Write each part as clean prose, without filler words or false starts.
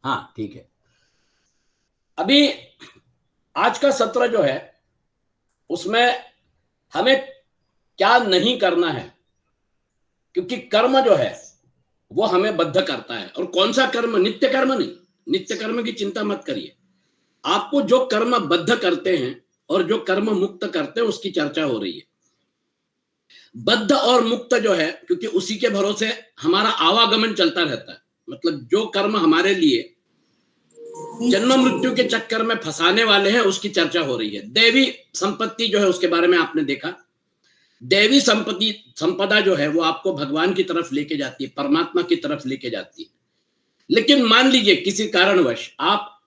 हाँ ठीक है। अभी आज का सत्र जो है उसमें हमें क्या नहीं करना है, क्योंकि कर्म जो है वो हमें बद्ध करता है। और कौन सा कर्म? नित्य कर्म नहीं। नित्य कर्म की चिंता मत करिए। आपको जो कर्म बद्ध करते हैं और जो कर्म मुक्त करते हैं उसकी चर्चा हो रही है। बद्ध और मुक्त जो है, क्योंकि उसी के भरोसे हमारा आवागमन चलता रहता है। मतलब जो कर्म हमारे लिए जन्म मृत्यु के चक्कर में फंसाने वाले हैं उसकी चर्चा हो रही है। दैवी संपत्ति जो है उसके बारे में आपने देखा। दैवी संपत्ति संपदा जो है वो आपको भगवान की तरफ लेके जाती है, परमात्मा की तरफ लेके जाती है। लेकिन मान लीजिए किसी कारणवश आप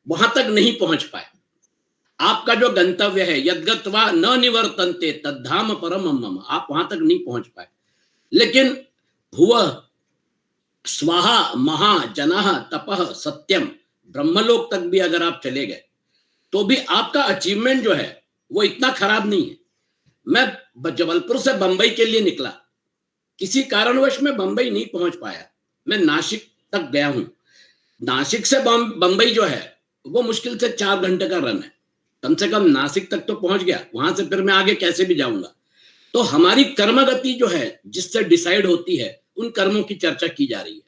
वहां तक नहीं पहुंच पाए। आपका जो गंतव्य है, यद्गत्वा न निवर्तन्ते तद्धाम परम मम, आप वहां तक नहीं पहुंच पाए। लेकिन भुव स्वाहा महा जनाह तपह सत्यम, ब्रह्मलोक तक भी अगर आप चले गए तो भी आपका अचीवमेंट जो है वो इतना खराब नहीं है। मैं जबलपुर से बंबई के लिए निकला, किसी कारणवश मैं बंबई नहीं पहुंच पाया, मैं नासिक तक गया हूं। नासिक से बंबई जो है वो मुश्किल से 4 घंटे का रन है। कम से कम नासिक तक तो पहुंच गया, वहां से फिर मैं आगे कैसे भी जाऊंगा। तो हमारी कर्मगति जो है जिससे डिसाइड होती है, उन कर्मों की चर्चा की जा रही है।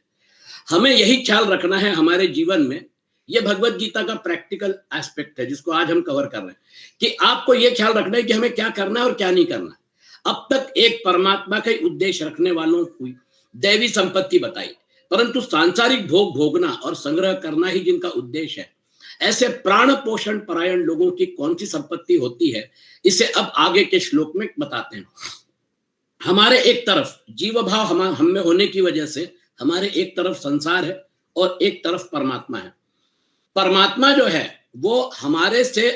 हमें यही ख्याल रखना है हमारे जीवन में। ये भगवत गीता का प्रैक्टिकल एस्पेक्ट है जिसको आज हम कवर कर रहे हैं, कि आपको यह ख्याल रखना है कि हमें क्या करना है और क्या नहीं करना है। अब तक एक परमात्मा का उद्देश्य रखने वालों को दैवी संपत्ति बताई, परंतु सांसारिक भोग भोगना और संग्रह करना ही जिनका उद्देश्य है, ऐसे प्राण पोषण परायण लोगों की कौन सी संपत्ति होती है, इसे अब आगे के श्लोक में बताते हैं। हमारे एक तरफ जीव भाव हम में होने की वजह से हमारे एक तरफ संसार है और एक तरफ परमात्मा है। परमात्मा जो है वो हमारे से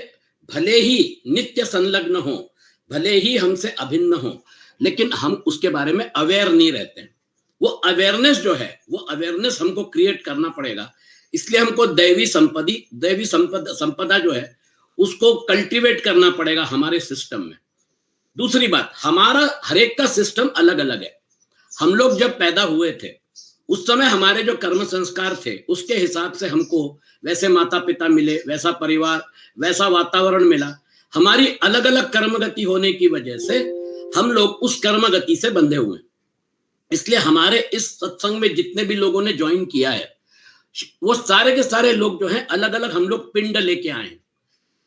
भले ही नित्य संलग्न हो, भले ही हमसे अभिन्न हो, लेकिन हम उसके बारे में अवेयर नहीं रहते हैं। वो अवेयरनेस जो है, वो अवेयरनेस हमको क्रिएट करना पड़ेगा। इसलिए हमको दैवी संपदा जो है उसको कल्टीवेट करना पड़ेगा हमारे सिस्टम में। दूसरी बात, हमारा हरेक का सिस्टम अलग अलग है। हम लोग जब पैदा हुए थे उस समय हमारे जो कर्म संस्कार थे उसके हिसाब से हमको वैसे माता पिता मिले, वैसा परिवार, वैसा वातावरण मिला। हमारी अलग अलग कर्म गति होने की वजह से हम लोग उस कर्म गति से बंधे हुए हैं। इसलिए हमारे इस सत्संग में जितने भी लोगों ने ज्वाइन किया है वो सारे के सारे लोग जो हैं अलग अलग हम लोग पिंड लेके आए हैं।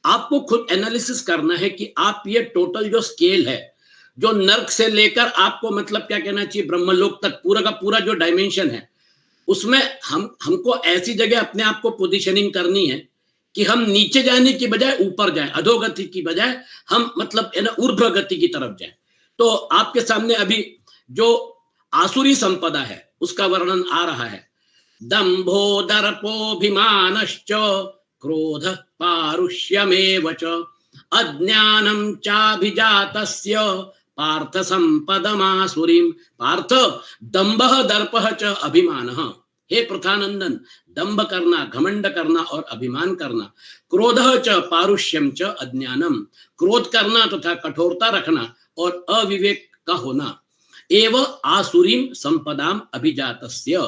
आपको खुद एनालिसिस करना है कि आप ये टोटल जो स्केल है, जो नर्क से लेकर आपको मतलब क्या कहना चाहिए ब्रह्मलोक तक पूरा का पूरा जो डायमेंशन है, उसमें हमको ऐसी जगह अपने आप को पोजीशनिंग करनी है कि हम नीचे जाने की बजाय ऊपर जाएं, अधोगति की बजाय हम मतलब है ना ऊर्ध्व गति की तरफ जाएं। तो आपके सामने अभी जो आसुरी संपदा है उसका वर्णन आ रहा है। दंभो दर्पोभिमानश्च क्रोध पारुष्यमेव च अज्ञानं चाभिजातस्य पार्थ संपदमासुरीम। पार्थ, दंभः दर्पः च अभिमानः, हे प्रथानंदन, दंभ करना, घमंड करना और अभिमान करना, क्रोधः च पारुष्यम च अज्ञानम, क्रोध करना तथा कठोरता रखना और अविवेक का होना, एव आसुरीम संपदाम अभिजातस्य,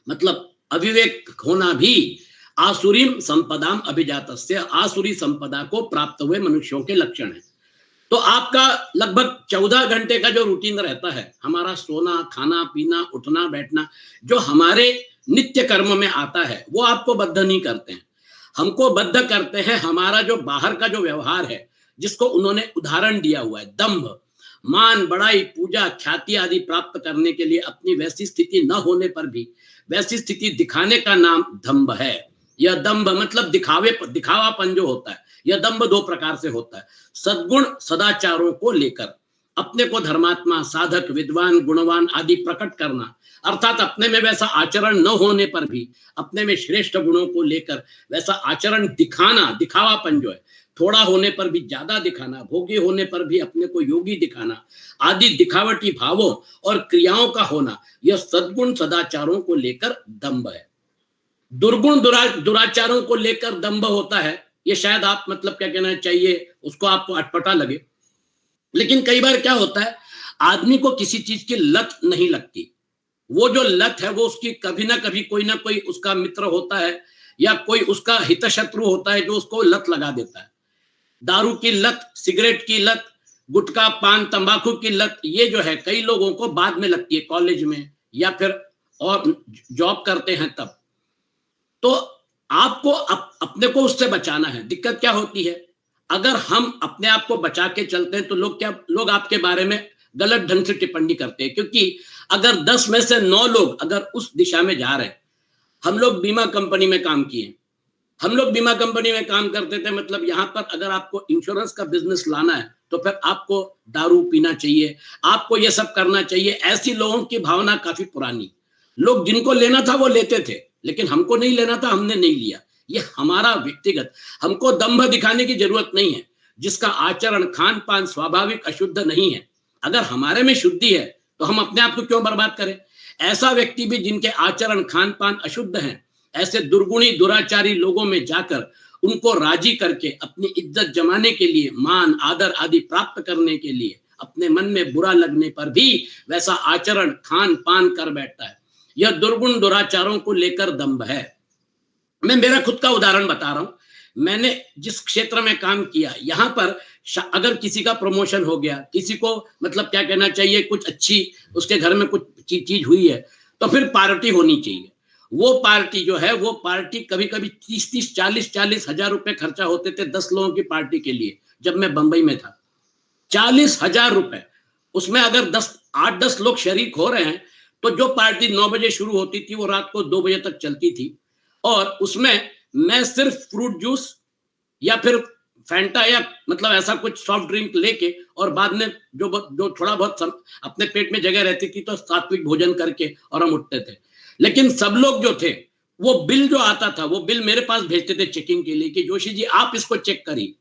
मतलब अविवेक होना भी आसुरीम संपदाम अभिजातस्य, आसुरी संपदा को प्राप्त हुए मनुष्यों के लक्षण है। तो आपका लगभग 14 घंटे का जो रूटीन रहता है, हमारा सोना, खाना, पीना, उठना, बैठना, जो हमारे नित्य कर्म में आता है वो आपको बद्ध नहीं करते हैं। हमको बद्ध करते हैं हमारा जो बाहर का जो व्यवहार है, जिसको उन्होंने उदाहरण दिया हुआ है, दंभ, मान बढ़ाई, पूजा, ख्याति आदि प्राप्त करने के लिए अपनी वैसी स्थिति न होने पर भी वैसी स्थिति दिखाने का नाम दंभ है। यह दंभ मतलब दिखावापन जो होता है, यह दंभ 2 प्रकार से होता है। सद्गुण सदाचारों को लेकर अपने को धर्मात्मा, साधक, विद्वान, गुणवान आदि प्रकट करना, अर्थात अपने में वैसा आचरण न होने पर भी अपने में श्रेष्ठ गुणों को लेकर वैसा आचरण दिखाना, दिखावापन जो है, थोड़ा होने पर भी ज्यादा दिखाना, भोगी होने पर भी अपने को योगी दिखाना आदि दिखावटी भावों और क्रियाओं का होना, यह सद्गुण सदाचारों को लेकर दंभ है। दुर्गुण दुराचारों को लेकर दंभ होता है, ये शायद आप मतलब क्या कहना चाहिए उसको आपको अटपटा लगे। लेकिन कई बार क्या होता है, आदमी को किसी चीज की लत नहीं लगती, वो जो लत है वो उसकी कभी ना कभी कोई ना कोई उसका मित्र होता है या कोई उसका हितशत्रु होता है जो उसको लत लगा देता है। दारू की लत, सिगरेट की लत, गुटखा पान तंबाकू की लत, ये जो है कई लोगों को बाद में लगती है, कॉलेज में या फिर और जॉब करते हैं तब। तो आपको अपने को उससे बचाना है। दिक्कत क्या होती है, अगर हम अपने आप को बचा के चलते हैं तो लोग आपके बारे में गलत ढंग से टिप्पणी करते हैं, क्योंकि अगर 10 में से 9 लोग अगर उस दिशा में जा रहे हैं, हम लोग बीमा कंपनी में काम किए, हम लोग बीमा कंपनी में काम करते थे, मतलब यहाँ पर अगर आपको इंश्योरेंस का बिजनेस लाना है तो फिर आपको दारू पीना चाहिए, आपको ये सब करना चाहिए। ऐसी लोगों की भावना काफी पुरानी, लोग जिनको लेना था वो लेते थे, लेकिन हमको नहीं लेना था, हमने नहीं लिया। ये हमारा व्यक्तिगत, हमको दंभ दिखाने की जरूरत नहीं है। जिसका आचरण खान पान स्वाभाविक अशुद्ध नहीं है, अगर हमारे में शुद्धि है तो हम अपने आप को क्यों बर्बाद करें। ऐसा व्यक्ति भी जिनके आचरण खान पान अशुद्ध हैं, ऐसे दुर्गुणी दुराचारी लोगों में जाकर उनको राजी करके अपनी इज्जत जमाने के लिए, मान आदर आदि प्राप्त करने के लिए, अपने मन में बुरा लगने पर भी वैसा आचरण खान पान कर बैठता है। यह दुर्गुण दुराचारों को लेकर दंभ है। मैं मेरा खुद का उदाहरण बता रहा हूं। मैंने जिस क्षेत्र में काम किया, यहां पर अगर किसी का प्रमोशन हो गया, किसी को मतलब क्या कहना चाहिए, कुछ अच्छी उसके घर में कुछ चीज हुई है, तो फिर पार्टी होनी चाहिए। वो पार्टी जो है, वो पार्टी कभी कभी 30-30, 40-40 हजार रुपए खर्चा होते थे 10 लोगों की पार्टी के लिए। जब मैं बंबई में था, 40,000 रुपए, उसमें अगर 8-10 लोग शरीक हो रहे हैं तो जो पार्टी 9 बजे शुरू होती थी वो रात को 2 बजे तक चलती थी। और उसमें मैं सिर्फ फ्रूट जूस या फिर फैंटा या मतलब ऐसा कुछ सॉफ्ट ड्रिंक लेके, और बाद में जो थोड़ा बहुत अपने पेट में जगह रहती थी तो सात्विक भोजन करके और हम उठते थे। लेकिन सब लोग जो थे, वो बिल जो आता था वो बिल मेरे पास भेजते थे चेकिंग के लिए कि जोशी जी आप इसको चेक करिए,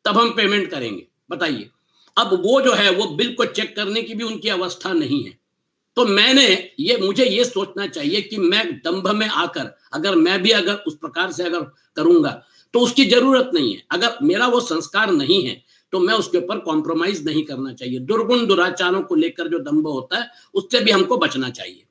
तब हम पेमेंट करेंगे। बताइए, अब वो जो है वो बिल को चेक करने की भी उनकी अवस्था नहीं है। तो मुझे ये सोचना चाहिए कि मैं दंभ में आकर अगर मैं भी अगर उस प्रकार से अगर करूंगा तो उसकी जरूरत नहीं है। अगर मेरा वो संस्कार नहीं है तो मैं उसके ऊपर कॉम्प्रोमाइज नहीं करना चाहिए। दुर्गुण दुराचारों को लेकर जो दंभ होता है उससे भी हमको बचना चाहिए।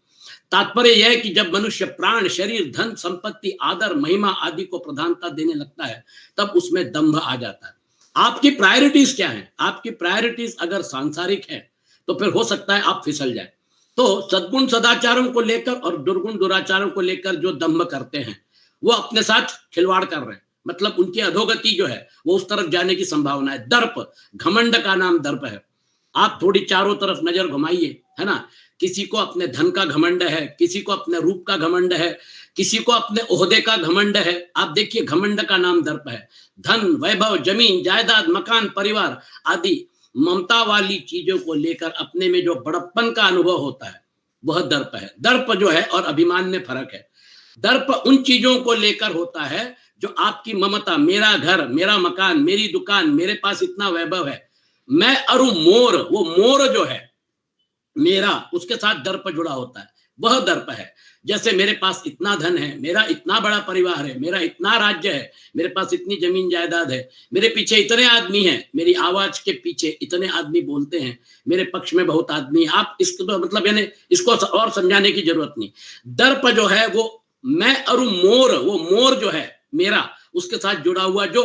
तात्पर्य यह है कि जब मनुष्य प्राण शरीर धन संपत्ति आदर महिमा आदि को प्रधानता देने लगता है तब उसमें दंभ आ जाता है। आपकी प्रायोरिटीज क्या है? आपकी प्रायोरिटीज अगर सांसारिक है तो फिर हो सकता है आप फिसल जाए। तो सद्गुण सदाचारों को लेकर और दुर्गुण दुराचारों को लेकर जो दंभ करते हैं वो अपने साथ खिलवाड़ कर रहे हैं, मतलब उनकी अधोगति जो है वो उस तरफ जाने की संभावना है। दर्प, घमंड का नाम दर्प है। आप थोड़ी चारों तरफ नजर घुमाइए, है ना, किसी को अपने धन का घमंड है, किसी को अपने रूप का घमंड है, किसी को अपने ओहदे का घमंड है। आप देखिए, घमंड का नाम दर्प है। धन वैभव जमीन जायदाद मकान परिवार आदि ममता वाली चीजों को लेकर अपने में जो बड़प्पन का अनुभव होता है वह दर्प है। दर्प जो है और अभिमान में फर्क है। दर्प उन चीजों को लेकर होता है जो आपकी ममता, मेरा घर मेरा मकान मेरी दुकान मेरे पास इतना वैभव है, मैं अरु मोर, वो मोर जो है मेरा, उसके साथ दर्प जुड़ा होता है, वह दर्प है। जैसे मेरे पास इतना धन है, मेरा इतना बड़ा परिवार है, मेरा इतना राज्य है, मेरे पास इतनी जमीन जायदाद है, मेरे पीछे इतने आदमी हैं, मेरी आवाज के पीछे इतने आदमी बोलते हैं, मेरे पक्ष में बहुत आदमी है। आप इसको तो मतलब यानी इसको और समझाने की जरूरत नहीं। दर्प जो है वो मैं और मोर, वो मोर जो है मेरा, उसके साथ जुड़ा हुआ जो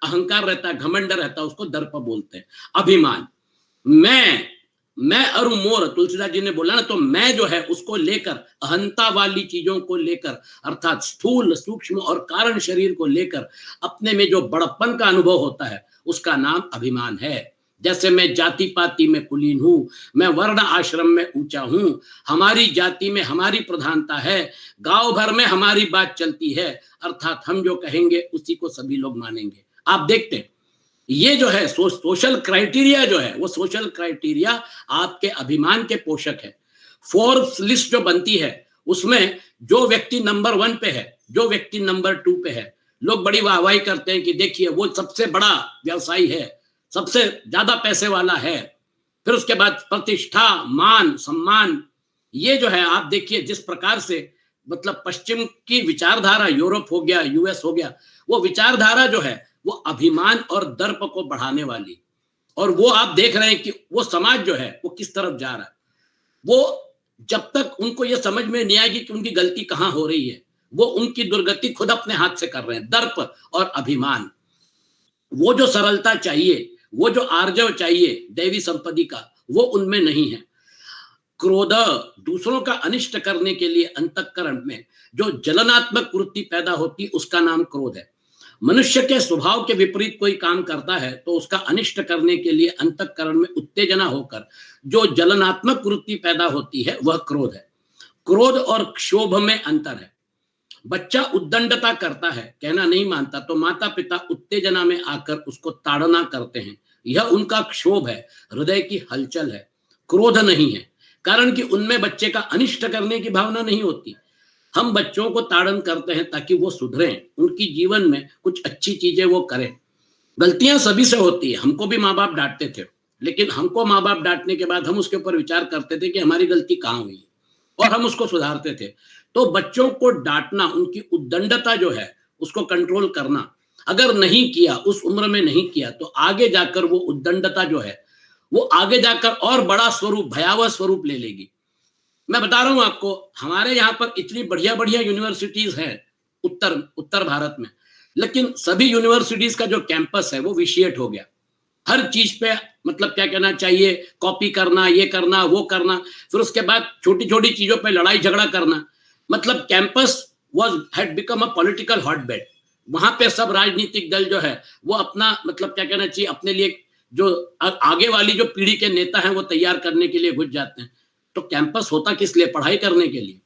अहंकार रहता है, घमंड रहता है, उसको दर्प बोलते हैं। अभिमान, मैं और मोर, तुलसीदास जी ने बोला ना, तो मैं जो है उसको लेकर, अहंता वाली चीजों को लेकर, अर्थात स्थूल सूक्ष्म और कारण शरीर को लेकर अपने में जो बड़प्पन का अनुभव होता है उसका नाम अभिमान है। जैसे मैं जाति पाति में कुलीन हूं, मैं वर्ण आश्रम में ऊंचा हूं, हमारी जाति में हमारी प्रधानता है, गांव भर में हमारी बात चलती है, अर्थात हम जो कहेंगे उसी को सभी लोग मानेंगे। आप देखते हैं ये जो है सोशल क्राइटेरिया जो है, वो सोशल क्राइटेरिया आपके अभिमान के पोषक है। फोर्ब्स लिस्ट जो बनती है उसमें जो व्यक्ति नंबर 1 पे है, जो व्यक्ति नंबर 2 पे है, लोग बड़ी वाहवाही करते हैं कि देखिए वो सबसे बड़ा व्यवसायी है, सबसे ज्यादा पैसे वाला है। फिर उसके बाद प्रतिष्ठा मान सम्मान, ये जो है आप देखिए जिस प्रकार से मतलब पश्चिम की विचारधारा, यूरोप हो गया यूएस हो गया, वो विचारधारा जो है वो अभिमान और दर्प को बढ़ाने वाली, और वो आप देख रहे हैं कि वो समाज जो है वो किस तरफ जा रहा है। वो जब तक उनको ये समझ में नहीं आएगी कि उनकी गलती कहां हो रही है, वो उनकी दुर्गति खुद अपने हाथ से कर रहे हैं। दर्प और अभिमान, वो जो सरलता चाहिए, वो जो आर्जव चाहिए दैवी संपत्ति का, वो उनमें नहीं है। क्रोध, दूसरों का अनिष्ट करने के लिए अंतःकरण में जो जलनात्मक वृत्ति पैदा होती, उसका नाम क्रोध है। मनुष्य के स्वभाव के विपरीत कोई काम करता है तो उसका अनिष्ट करने के लिए अंतःकरण में उत्तेजना होकर जो जलनात्मक वृत्ति पैदा होती है, वह क्रोध है। क्रोध और क्षोभ में अंतर है। बच्चा उद्दंडता करता है, कहना नहीं मानता, तो माता पिता उत्तेजना में आकर उसको ताड़ना करते हैं। यह उनका क्षोभ है, हृदय की हलचल है, क्रोध नहीं है। कारण कि उनमें बच्चे का अनिष्ट करने की भावना नहीं होती। हम बच्चों को ताड़न करते हैं ताकि वो सुधरें, उनकी जीवन में कुछ अच्छी चीजें वो करें। गलतियां सभी से होती है, हमको भी माँ बाप डांटते थे, लेकिन हमको माँ बाप डांटने के बाद हम उसके ऊपर विचार करते थे कि हमारी गलती कहाँ हुई और हम उसको सुधारते थे। तो बच्चों को डांटना, उनकी उद्दंडता जो है उसको कंट्रोल करना, अगर नहीं किया, उस उम्र में नहीं किया, तो आगे जाकर वो उद्दंडता जो है वो आगे जाकर और बड़ा स्वरूप, भयावह स्वरूप ले लेगी। मैं बता रहा हूं आपको, हमारे यहाँ पर इतनी बढ़िया बढ़िया यूनिवर्सिटीज हैं उत्तर उत्तर भारत में, लेकिन सभी यूनिवर्सिटीज का जो कैंपस है वो विशिएट हो गया। हर चीज पे मतलब क्या कहना चाहिए, कॉपी करना, ये करना, वो करना, फिर उसके बाद छोटी छोटी चीजों पे लड़ाई झगड़ा करना। मतलब campus was had become a political hotbed. वहां पे सब राजनीतिक दल जो है वो अपना मतलब क्या कहना चाहिए, अपने लिए जो आगे वाली जो पीढ़ी के नेता हैं वो तैयार करने के लिए घुस जाते हैं। तो कैंपस होता किस लिए? पढ़ाई करने के लिए।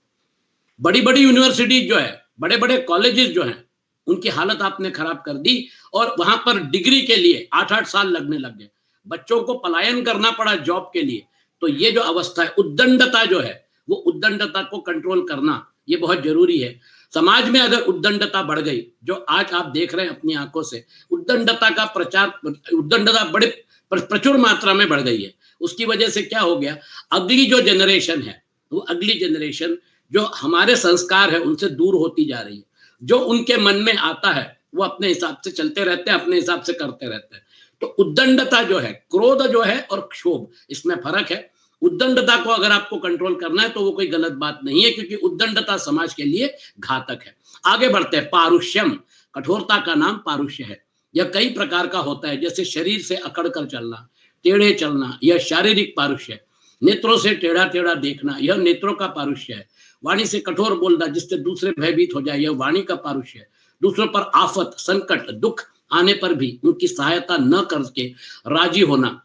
बड़ी बड़ी यूनिवर्सिटीज जो है, बड़े बड़े कॉलेजेस जो हैं, उनकी हालत आपने खराब कर दी और वहां पर डिग्री के लिए 8-8 साल लगने लग गए। बच्चों को पलायन करना पड़ा जॉब के लिए। तो ये जो अवस्था है, उद्दंडता जो है, वो उद्दंडता को कंट्रोल करना ये बहुत जरूरी है। समाज में अगर उद्दंडता बढ़ गई, जो आज आप देख रहे हैं अपनी आंखों से, उद्दंडता का प्रचार, उद्दंडता बड़े प्रचुर मात्रा में बढ़ गई है। उसकी वजह से क्या हो गया, अगली जो जनरेशन है, वो अगली जनरेशन जो हमारे संस्कार है उनसे दूर होती जा रही है। जो उनके मन में आता है वो अपने हिसाब से चलते रहते हैं, अपने हिसाब से करते रहते हैं। तो उद्दंडता जो है, क्रोध जो है और क्षोभ, इसमें फर्क है। उद्दंडता को अगर आपको कंट्रोल करना है तो वो कोई गलत बात नहीं है, क्योंकि उद्दंडता समाज के लिए घातक है। आगे बढ़ते हैं। पारुष्यम, कठोरता का नाम पारुष्य है। यह कई प्रकार का होता है, जैसे शरीर से अकड़ कर चलना, टेढ़े चलना, यह शारीरिक पारुष्य है। नेत्रों से टेढ़ा टेढ़ा देखना, यह नेत्रों का पारुष्य है। वाणी से कठोर बोलना जिससे दूसरे भयभीत हो जाए, यह वाणी का पारुष्य है। दूसरों पर आफत, संकट, दुख आने पर भी उनकी सहायता न करके राजी होना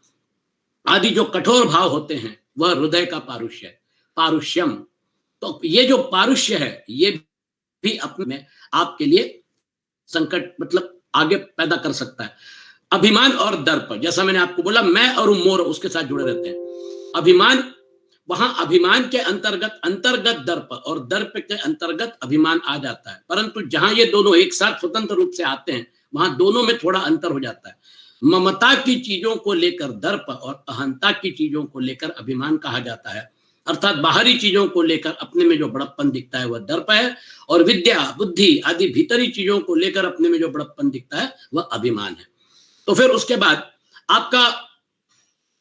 आदि जो कठोर भाव होते हैं, वह हृदय का पारुष्य है। पारुष्यम, तो ये जो पारुष्य है ये भी अपने में आपके लिए संकट मतलब आगे पैदा कर सकता है। अभिमान और दर्प, जैसा मैंने आपको बोला, मैं और मोर उसके साथ जुड़े रहते हैं। अभिमान, वहां अभिमान के अंतर्गत अंतर्गत दर्प और दर्प के अंतर्गत अभिमान आ जाता है। परंतु जहां ये दोनों एक साथ स्वतंत्र रूप से आते हैं, वहां दोनों में थोड़ा अंतर हो जाता है। ममता की चीजों को लेकर दर्प और अहंता की चीजों को लेकर अभिमान कहा जाता है। अर्थात बाहरी चीजों को लेकर अपने में जो बड़प्पन दिखता है वह दर्प है, और विद्या, बुद्धि आदि भीतरी चीजों को लेकर अपने में जो बड़प्पन दिखता है वह अभिमान है। तो फिर उसके बाद आपका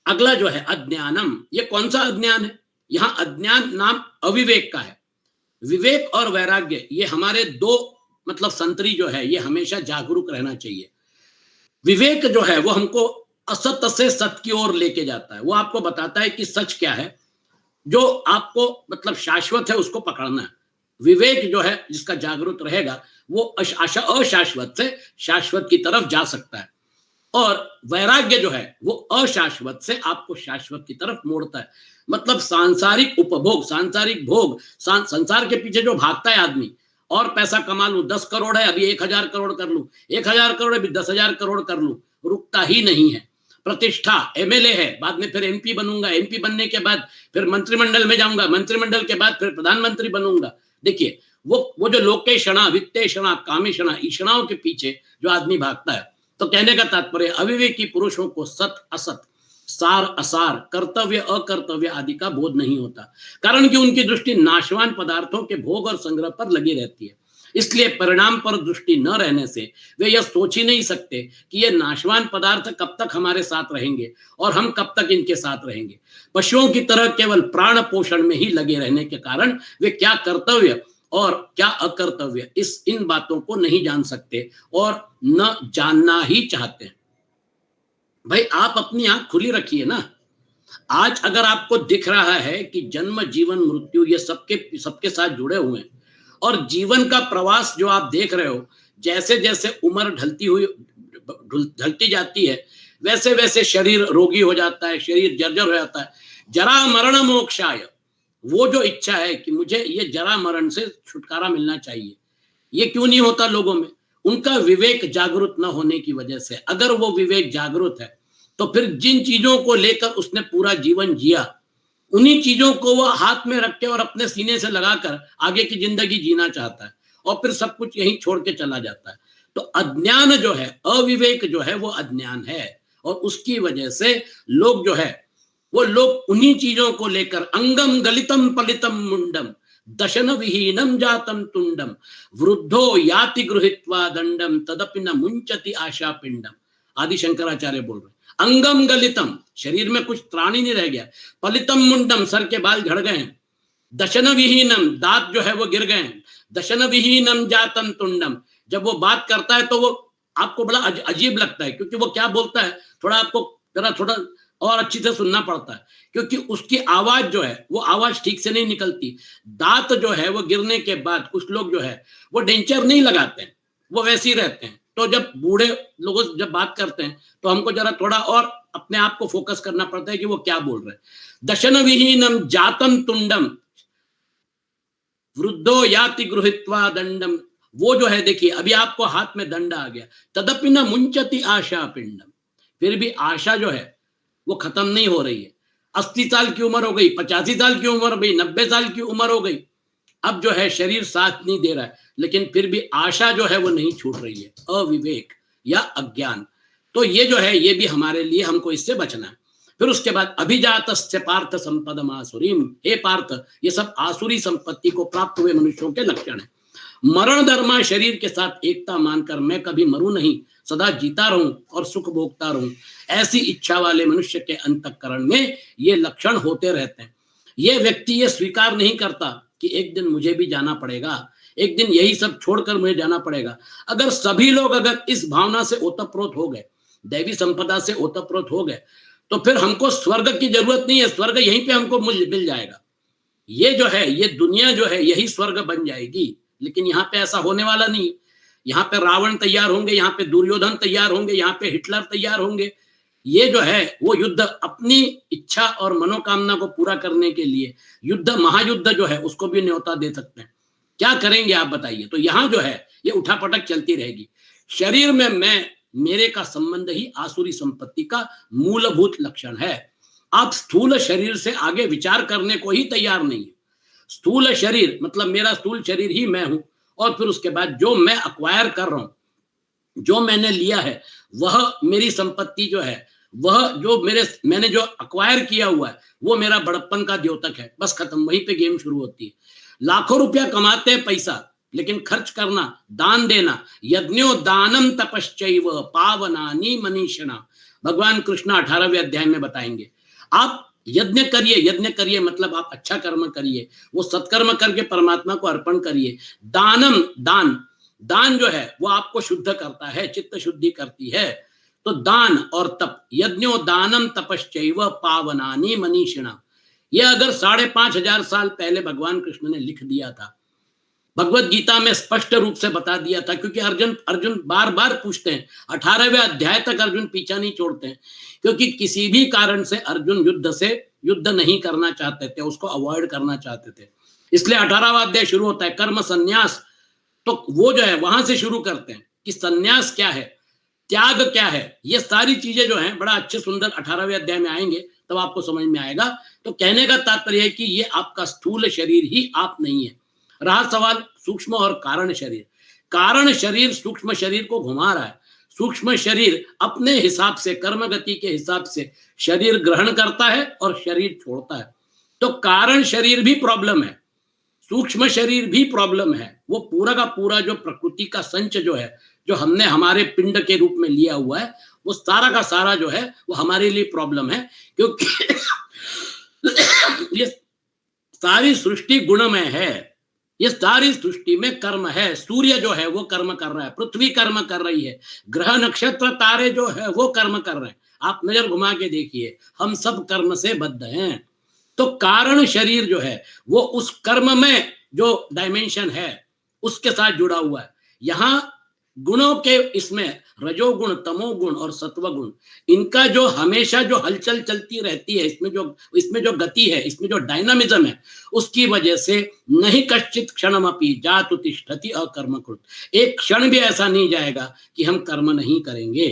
अगला जो है अज्ञानम। ये कौन सा अज्ञान है? यहां अज्ञान नाम अविवेक का है। विवेक और वैराग्य, ये हमारे दो मतलब संतरी जो है, ये हमेशा जागरूक रहना चाहिए। विवेक जो है वो हमको असत्य से सत्य की ओर लेके जाता है। वो आपको बताता है कि सच क्या है, जो आपको मतलब शाश्वत है उसको पकड़ना है। विवेक जो है जिसका जागरूक रहेगा वो अशाश्वत से शाश्वत की तरफ जा सकता है। और वैराग्य जो है वो अशाश्वत से आपको शाश्वत की तरफ मोड़ता है। मतलब सांसारिक उपभोग, सांसारिक भोग, संसार के पीछे जो भागता है आदमी, और पैसा कमा लूं, 10 करोड़ है अभी 1,000 करोड़ कर लूं, 1,000 करोड़ अभी 10,000 करोड़ कर लूं, रुकता ही नहीं है। प्रतिष्ठा, एमएलए है, बाद में फिर एमपी बनूंगा, एमपी बनने के बाद फिर मंत्रिमंडल में जाऊंगा, मंत्रिमंडल के बाद फिर प्रधानमंत्री बनूंगा। देखिए वो जो लोकेशणा, वित्तेषणा, कामेषणा, ईषणाओं के पीछे जो आदमी भागता है। तो कहने का तात्पर्य, अविवेकी पुरुषों को सत असत, सार असार, कर्तव्य अकर्तव्य आदि का बोध नहीं होता। कारण कि उनकी दृष्टि नाशवान पदार्थों के भोग और संग्रह पर लगी रहती है। इसलिए परिणाम पर दृष्टि न रहने से वे यह सोच ही नहीं सकते कि ये नाशवान पदार्थ कब तक हमारे साथ रहेंगे और हम कब तक इनके साथ रहेंगे। पशुओं की तरह केवल प्राण पोषण में ही लगे रहने के कारण वे क्या कर्तव्य और क्या अकर्तव्य इन बातों को नहीं जान सकते और न जानना ही चाहते हैं। भाई आप अपनी आंख खुली रखिए ना। आज अगर आपको दिख रहा है कि जन्म जीवन मृत्यु ये सबके सबके साथ जुड़े हुए हैं और जीवन का प्रवास जो आप देख रहे हो, जैसे जैसे उम्र ढलती जाती है वैसे वैसे शरीर रोगी हो जाता है, शरीर जर्जर हो जाता है। जरा मरण मोक्षाय, वो जो इच्छा है कि मुझे ये जरा मरण से छुटकारा मिलना चाहिए, ये क्यों नहीं होता लोगों में? उनका विवेक जागृत न होने की वजह से। अगर वो विवेक जागृत है तो फिर जिन चीजों को लेकर उसने पूरा जीवन जिया, उन्हीं चीजों को वो हाथ में रख के और अपने सीने से लगाकर आगे की जिंदगी जीना चाहता है और फिर सब कुछ यहीं छोड़ के चला जाता है। तो अज्ञान जो है, अविवेक जो है, वो अज्ञान है और उसकी वजह से लोग जो है वो लोग उन्हीं चीजों को लेकर अंगम गलितम पलितम मुंडम दशन विहीनम जातम तुंडम वृद्धो याति गृहीत्वा दंडम तदपि न मुंचति आशा पिंडम। आदि शंकराचार्य बोल रहे अंगम गलितम, शरीर में कुछ त्राण ही नहीं रह गया, पलितम मुंडम, सर के बाल झड़ गए हैं, दशन विहीनम, दांत जो है वो गिर गए हैं, दशन विहीनम जातम तुंडम। जब वो बात करता है तो वो आपको बड़ा अजीब लगता है, क्योंकि वो क्या बोलता है थोड़ा आपको थोड़ा और अच्छी से सुनना पड़ता है, क्योंकि उसकी आवाज जो है वो आवाज ठीक से नहीं निकलती। दांत जो है वो गिरने के बाद कुछ लोग जो है वो डेंचर नहीं लगाते हैं, वो वैसे ही रहते हैं। तो जब बूढ़े लोगों से जब बात करते हैं तो हमको जरा थोड़ा और अपने आप को फोकस करना पड़ता है कि वो क्या बोल रहे हैं। दशन विहीनम जातम तुंडम वृद्धो याति गृहीत्वा दंडम, वो जो है देखिए अभी आपको हाथ में दंड आ गया, तदपि न मुंचति आशा पिंडम, फिर भी आशा जो है वो खत्म नहीं हो रही है। 80 साल की उम्र हो गई, 85 साल की उम्र हो गई, 90 साल की उम्र हो गई, अब जो है शरीर साथ नहीं दे रहा है, लेकिन फिर भी आशा जो है वो नहीं छूट रही है। अविवेक या अज्ञान, तो ये जो है ये भी हमारे लिए, हमको इससे बचना है। फिर उसके बाद अभिजातस्य पार्थ संपदम आसुरीम, हे पार्थ ये सब आसुरी संपत्ति को प्राप्त हुए मनुष्यों के लक्षण है। मरण धर्मा, शरीर के साथ एकता मानकर मैं कभी मरूं नहीं, सदा जीता रहूं और सुख भोगता रहूं, ऐसी इच्छा वाले मनुष्य के अंतःकरण में ये लक्षण होते रहते हैं। ये व्यक्ति ये स्वीकार नहीं करता कि एक दिन मुझे भी जाना पड़ेगा, एक दिन यही सब छोड़कर मुझे जाना पड़ेगा। अगर सभी लोग अगर इस भावना से ओतप्रोत हो गए, दैवी संपदा से ओतप्रोत हो गए, तो फिर हमको स्वर्ग की जरूरत नहीं है, स्वर्ग यहीं पे हमको मिल जाएगा। ये जो है ये दुनिया जो है यही स्वर्ग बन जाएगी, लेकिन यहाँ पे ऐसा होने वाला नहीं। यहाँ पे रावण तैयार होंगे, यहाँ पे दुर्योधन तैयार होंगे, यहाँ पे हिटलर तैयार होंगे। ये जो है वो युद्ध अपनी इच्छा और मनोकामना को पूरा करने के लिए युद्ध, महायुद्ध जो है उसको भी न्योता दे सकते हैं। क्या करेंगे आप बताइए? तो यहाँ जो है ये उठापटक चलती रहेगी। शरीर में मैं मेरे का संबंध ही आसुरी संपत्ति का मूलभूत लक्षण है। आप स्थूल शरीर से आगे विचार करने को ही तैयार नहीं है। स्थूल शरीर मतलब मेरा स्थूल शरीर ही मैं हूं, और फिर उसके बाद जो मैं अक्वायर कर रहा हूं, जो मैंने लिया है, वह मेरी संपत्ति जो है, वह जो मैंने जो अक्वायर किया हुआ है वो मेरा बड़प्पन का द्योतक है। बस खत्म, वहीं पे गेम शुरू होती है। लाखों रुपया कमाते हैं पैसा, लेकिन खर्च करना, दान देना, यज्ञो दानम तपश्चैव पावनानि मनीषिणा, भगवान कृष्ण 18वें अध्याय में बताएंगे। आप यज्ञ करिए मतलब आप अच्छा कर्म करिए, वो सत्कर्म करके परमात्मा को अर्पण करिए। दानम, दान जो है वो आपको शुद्ध करता है, चित्त शुद्धि करती है। तो दान और तप, यज्ञो दानम तपश्चैव पावनानि मनीषिणा, ये अगर 5,500 साल पहले भगवान कृष्ण ने लिख दिया था, भगवत गीता में स्पष्ट रूप से बता दिया था, क्योंकि अर्जुन बार बार पूछते हैं, 18वें अध्याय तक अर्जुन पीछा नहीं छोड़ते हैं, क्योंकि किसी भी कारण से अर्जुन युद्ध नहीं करना चाहते थे, उसको अवॉइड करना चाहते थे। इसलिए 18वां अध्याय शुरू होता है कर्म संन्यास। तो वो जो है वहां से शुरू करते हैं कि संन्यास क्या है, त्याग क्या है, ये सारी चीजें जो है बड़ा अच्छे सुंदर 18वें अध्याय में आएंगे, तब आपको समझ में आएगा। तो कहने का तात्पर्य है कि ये आपका स्थूल शरीर ही आप नहीं है। रहा सवाल सूक्ष्म और कारण शरीर, कारण शरीर सूक्ष्म शरीर को घुमा रहा है। सूक्ष्म शरीर अपने हिसाब से, कर्म गति के हिसाब से शरीर ग्रहण करता है और शरीर छोड़ता है। तो कारण शरीर भी प्रॉब्लम है, सूक्ष्म शरीर भी प्रॉब्लम है, वो पूरा का पूरा जो प्रकृति का संच जो है, जो हमने हमारे पिंड के रूप में लिया हुआ है, वो सारा का सारा जो है वो हमारे लिए प्रॉब्लम है, क्योंकि ये सारी सृष्टि गुणमय है, ये सारी सृष्टि में कर्म है। सूर्य जो है वो कर्म कर रहा है, पृथ्वी कर्म कर रही है, ग्रह नक्षत्र तारे जो है वो कर्म कर रहे हैं। आप नजर घुमा के देखिए, हम सब कर्म से बद्ध हैं। तो कारण शरीर जो है वो उस कर्म में जो डायमेंशन है उसके साथ जुड़ा हुआ है। यहां गुणों के इसमें रजोगुण, तमोगुण और सत्वगुण, इनका जो हमेशा जो हलचल चलती रहती है, इसमें जो गति है, इसमें जो डायनामिज्म है, उसकी वजह से नहीं कश्चित क्षणमपि जातु तिष्ठति अकर्मकृत, एक क्षण भी ऐसा नहीं जाएगा कि हम कर्म नहीं करेंगे।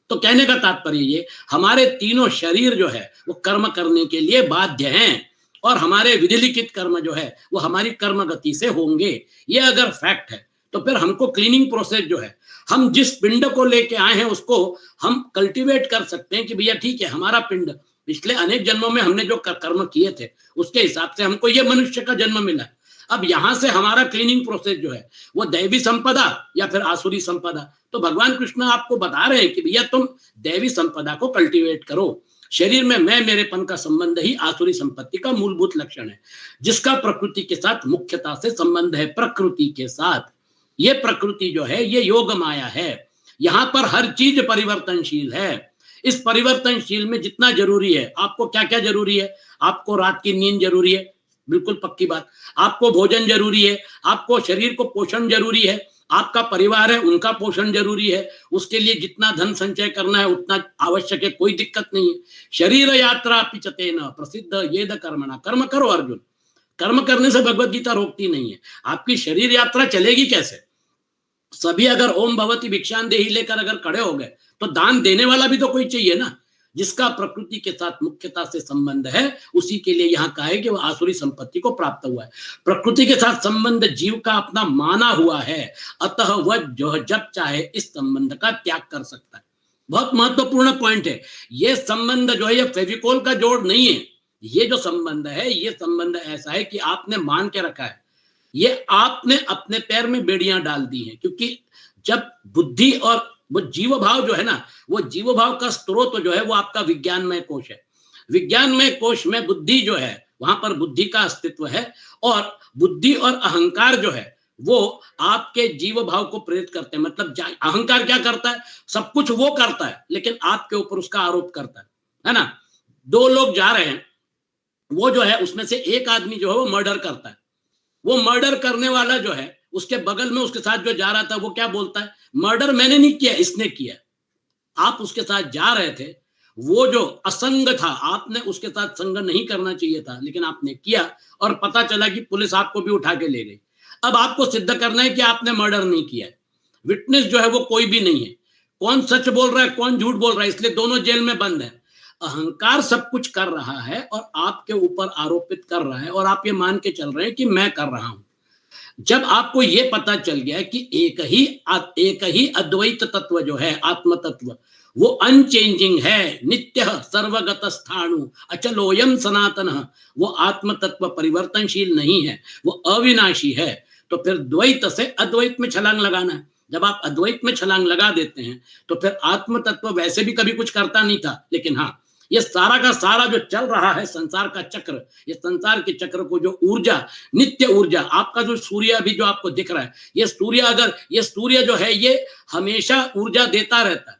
तो कहने का तात्पर्य ये, हमारे तीनों शरीर जो है वो कर्म करने के लिए बाध्य हैं, और हमारे विधिलिखित कर्म जो है वो हमारी कर्म गति से होंगे। ये अगर फैक्ट है तो फिर हमको क्लीनिंग प्रोसेस जो है, हम जिस पिंड को लेके आए हैं उसको हम कल्टीवेट कर सकते हैं कि भैया ठीक है, हमारा पिंड पिछले अनेक जन्मों में हमने जो कर्म किए थे उसके हिसाब से हमको ये मनुष्य का जन्म मिला। अब यहां से हमारा क्लीनिंग प्रोसेस जो है वो दैवी संपदा या फिर आसुरी संपदा। तो भगवान कृष्ण आपको बता रहे हैं कि भैया तुम दैवी संपदा को कल्टीवेट करो। शरीर में मैं मेरेपन का संबंध ही आसुरी संपत्ति का मूलभूत लक्षण है, जिसका प्रकृति के साथ मुख्यता से संबंध है, प्रकृति के साथ। ये प्रकृति जो है ये योग माया है, यहां पर हर चीज परिवर्तनशील है। इस परिवर्तनशील में जितना जरूरी है, आपको क्या क्या जरूरी है, आपको रात की नींद जरूरी है, बिल्कुल पक्की बात, आपको भोजन जरूरी है, आपको शरीर को पोषण जरूरी है, आपका परिवार है उनका पोषण जरूरी है, उसके लिए जितना धन संचय करना है उतना आवश्यक है, कोई दिक्कत नहीं है। शरीर यात्रा पिचते न प्रसिद्ध येद कर्मणा, कर्म करो अर्जुन, कर्म करने से भगवत गीता रोकती नहीं है। आपकी शरीर यात्रा चलेगी कैसे? सभी अगर ओम भवती भिक्षान देही लेकर अगर खड़े हो गए तो दान देने वाला भी तो कोई चाहिए ना, जिसका प्रकृति के साथ मुख्यता से संबंध है, उसी के लिए यहाँ कहा है कि वह आसुरी संपत्ति को प्राप्त हुआ है। प्रकृति के साथ संबंध जीव का अपना माना हुआ है, अतः वह जो जब चाहे इस संबंध का त्याग कर सकता है। बहुत महत्वपूर्ण पॉइंट है। ये संबंध जो है ये फेविकोल का जोड़ नहीं है, ये जो संबंध है ये संबंध ऐसा है कि आपने मान के रखा है, ये आपने अपने पैर में बेड़ियां डाल दी हैं। क्योंकि जब बुद्धि और वो जीव भाव जो है ना, वो जीव भाव का स्रोत जो है वो आपका विज्ञानमय कोश है। विज्ञानमय कोश में बुद्धि जो है वहां पर बुद्धि का अस्तित्व है, और बुद्धि और अहंकार जो है वो आपके जीव भाव को प्रेरित करते हैं। मतलब अहंकार क्या करता है, सब कुछ वो करता है लेकिन आपके ऊपर उसका आरोप करता है ना। दो लोग जा रहे हैं, वो जो है उसमें से एक आदमी जो है वो मर्डर करता है, वो मर्डर करने वाला जो है उसके बगल में उसके साथ जो जा रहा था वो क्या बोलता है, मर्डर मैंने नहीं किया इसने किया। आप उसके साथ जा रहे थे, वो जो असंग था, आपने उसके साथ संग नहीं करना चाहिए था लेकिन आपने किया, और पता चला कि पुलिस आपको भी उठा के ले गई। अब आपको सिद्ध करना है कि आपने मर्डर नहीं किया है। विटनेस जो है वो कोई भी नहीं है, कौन सच बोल रहा है कौन झूठ बोल रहा है, इसलिए दोनों जेल में बंद है। अहंकार सब कुछ कर रहा है और आपके ऊपर आरोपित कर रहा है, और आप ये मान के चल रहे हैं कि मैं कर रहा हूं। जब आपको ये पता चल गया कि एक ही अद्वैत तत्व जो है आत्म तत्व वो अनचेंजिंग है, नित्य सर्वगत स्थाणु अचलोयम सनातन, वो आत्म तत्व परिवर्तनशील नहीं है, वो अविनाशी है, तो फिर द्वैत से अद्वैत में छलांग लगाना है। जब आप अद्वैत में छलांग लगा देते हैं तो फिर आत्म तत्व वैसे भी कभी कुछ करता नहीं था, लेकिन हाँ ये सारा का सारा जो चल रहा है संसार का चक्र, ये संसार के चक्र को जो ऊर्जा, नित्य ऊर्जा, आपका जो सूर्य अभी जो आपको दिख रहा है, ये सूर्य जो है ये हमेशा ऊर्जा देता रहता है।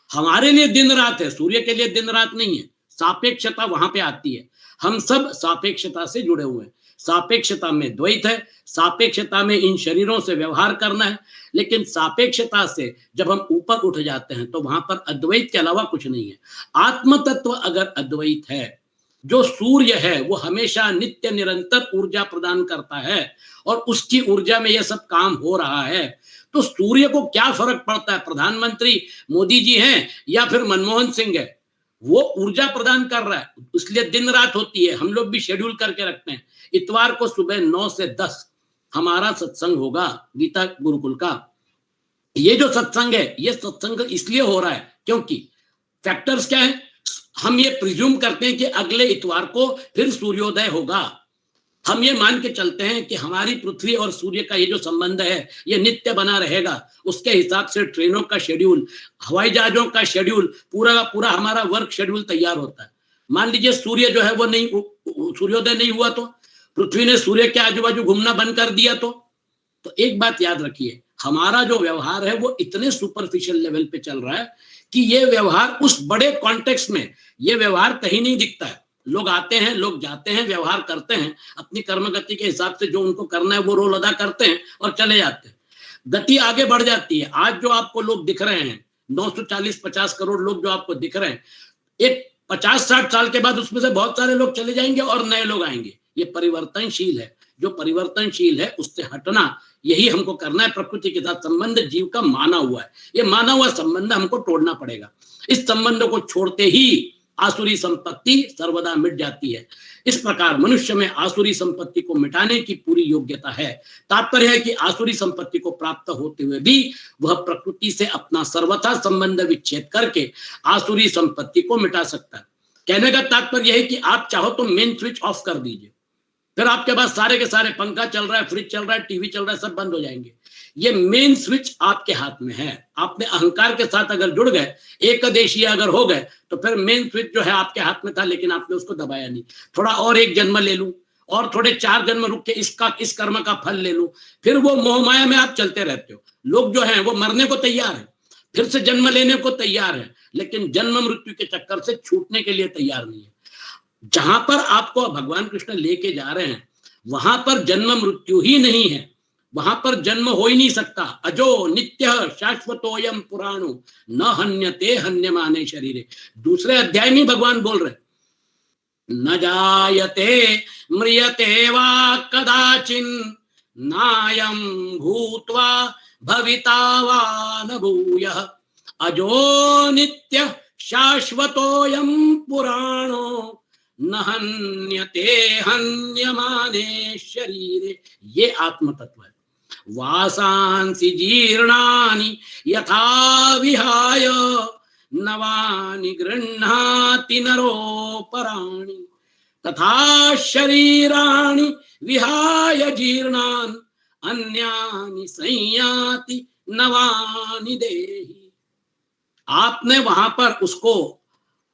हमारे लिए दिन रात है, सूर्य के लिए दिन रात नहीं है। सापेक्षता वहां पे आती है, हम सब सापेक्षता से जुड़े हुए हैं। सापेक्षता में द्वैत है, सापेक्षता में इन शरीरों से व्यवहार करना है, लेकिन सापेक्षता से जब हम ऊपर उठ जाते हैं तो वहां पर अद्वैत के अलावा कुछ नहीं है। आत्म तत्व अगर अद्वैत है, जो सूर्य है वो हमेशा नित्य निरंतर ऊर्जा प्रदान करता है और उसकी ऊर्जा में यह सब काम हो रहा है, तो सूर्य को क्या फर्क पड़ता है प्रधानमंत्री मोदी जी हैं या फिर मनमोहन सिंह है, वो ऊर्जा प्रदान कर रहा है, इसलिए दिन रात होती है। हम लोग भी शेड्यूल करके रखते हैं, इतवार को सुबह 9 से 10 हमारा सत्संग होगा गीता गुरुकुल का। ये जो सत्संग है ये सत्संग इसलिए हो रहा है क्योंकि फैक्टर्स क्या है, हम ये प्रिज्यूम करते हैं कि अगले इतवार को फिर सूर्योदय होगा। हम ये मान के चलते हैं कि हमारी पृथ्वी और सूर्य का ये जो संबंध है ये नित्य बना रहेगा, उसके हिसाब से ट्रेनों का शेड्यूल, हवाई जहाजों का शेड्यूल, पूरा का पूरा हमारा वर्क शेड्यूल तैयार होता है। मान लीजिए सूर्य जो है वो नहीं, सूर्योदय नहीं हुआ तो, पृथ्वी ने सूर्य के आजू बाजू घूमना बंद कर दिया तो एक बात याद रखिए, हमारा जो व्यवहार है वो इतने सुपरफिशियल लेवल पे चल रहा है कि ये व्यवहार उस बड़े कॉन्टेक्स्ट में ये व्यवहार कहीं नहीं दिखता है। लोग आते हैं, लोग जाते हैं, व्यवहार करते हैं, अपनी कर्मगति के हिसाब से जो उनको करना है वो रोल अदा करते हैं और चले जाते हैं। गति आगे बढ़ जाती है। आज जो आपको लोग दिख रहे हैं 940-50 करोड़ लोग जो आपको दिख रहे हैं, एक 50-60 साल के बाद उसमें से बहुत सारे लोग चले जाएंगे और नए लोग आएंगे। ये परिवर्तनशील है। जो परिवर्तनशील है उससे हटना, यही हमको करना है। प्रकृति के साथ संबंध जीव का माना हुआ है, ये माना हुआ संबंध हमको तोड़ना पड़ेगा। इस संबंध को छोड़ते ही आसुरी संपत्ति सर्वदा मिट जाती है। इस प्रकार मनुष्य में आसुरी संपत्ति को मिटाने की पूरी योग्यता है। तात्पर्य है कि आसुरी संपत्ति को प्राप्त होते हुए भी वह प्रकृति से अपना सर्वथा संबंध विच्छेद करके आसुरी संपत्ति को मिटा सकता है। कहने का तात्पर्य है कि आप चाहो तो मेन स्विच ऑफ कर दीजिए, फिर आपके पास सारे के सारे पंखा चल रहा है, फ्रिज चल रहा है, टीवी चल रहा है, सब बंद हो जाएंगे। ये मेन स्विच आपके हाथ में है। आपने अहंकार के साथ अगर जुड़ गए, एकदेशीय अगर हो गए, तो फिर मेन स्विच जो है आपके हाथ में था, लेकिन आपने उसको दबाया नहीं। थोड़ा और एक जन्म ले लूं, और थोड़े 4 जन्म रुक के इस कर्म का फल ले लूं, फिर वो मोहमाया में आप चलते रहते हो। लोग जो हैं वो मरने को तैयार है, फिर से जन्म लेने को तैयार है, लेकिन जन्म मृत्यु के चक्कर से छूटने के लिए तैयार नहीं है। जहां पर आपको भगवान कृष्ण लेके जा रहे हैं वहां पर जन्म मृत्यु ही नहीं है, वहां पर जन्म हो ही नहीं सकता। अजो नित्य शाश्वतोयम पुराणो न हन्यते हन्यमाने शरीरे। दूसरे अध्याय में भगवान बोल रहे, न जायते म्रियते वा कदाचिन नायम भूत्वा भविता वा न भूयः अजो नित्य शाश्वतोयम पुराणो न हन्यते हन्यमाने शरीरे। ये आत्म तत्व है। वासांसि जीर्णानि यथा विहाय नवानि गृह्णाति नरोपराणि तथा शरीराणि विहाय जीर्णान् अन्यानि संयाति नवानि देहि। आपने वहां पर उसको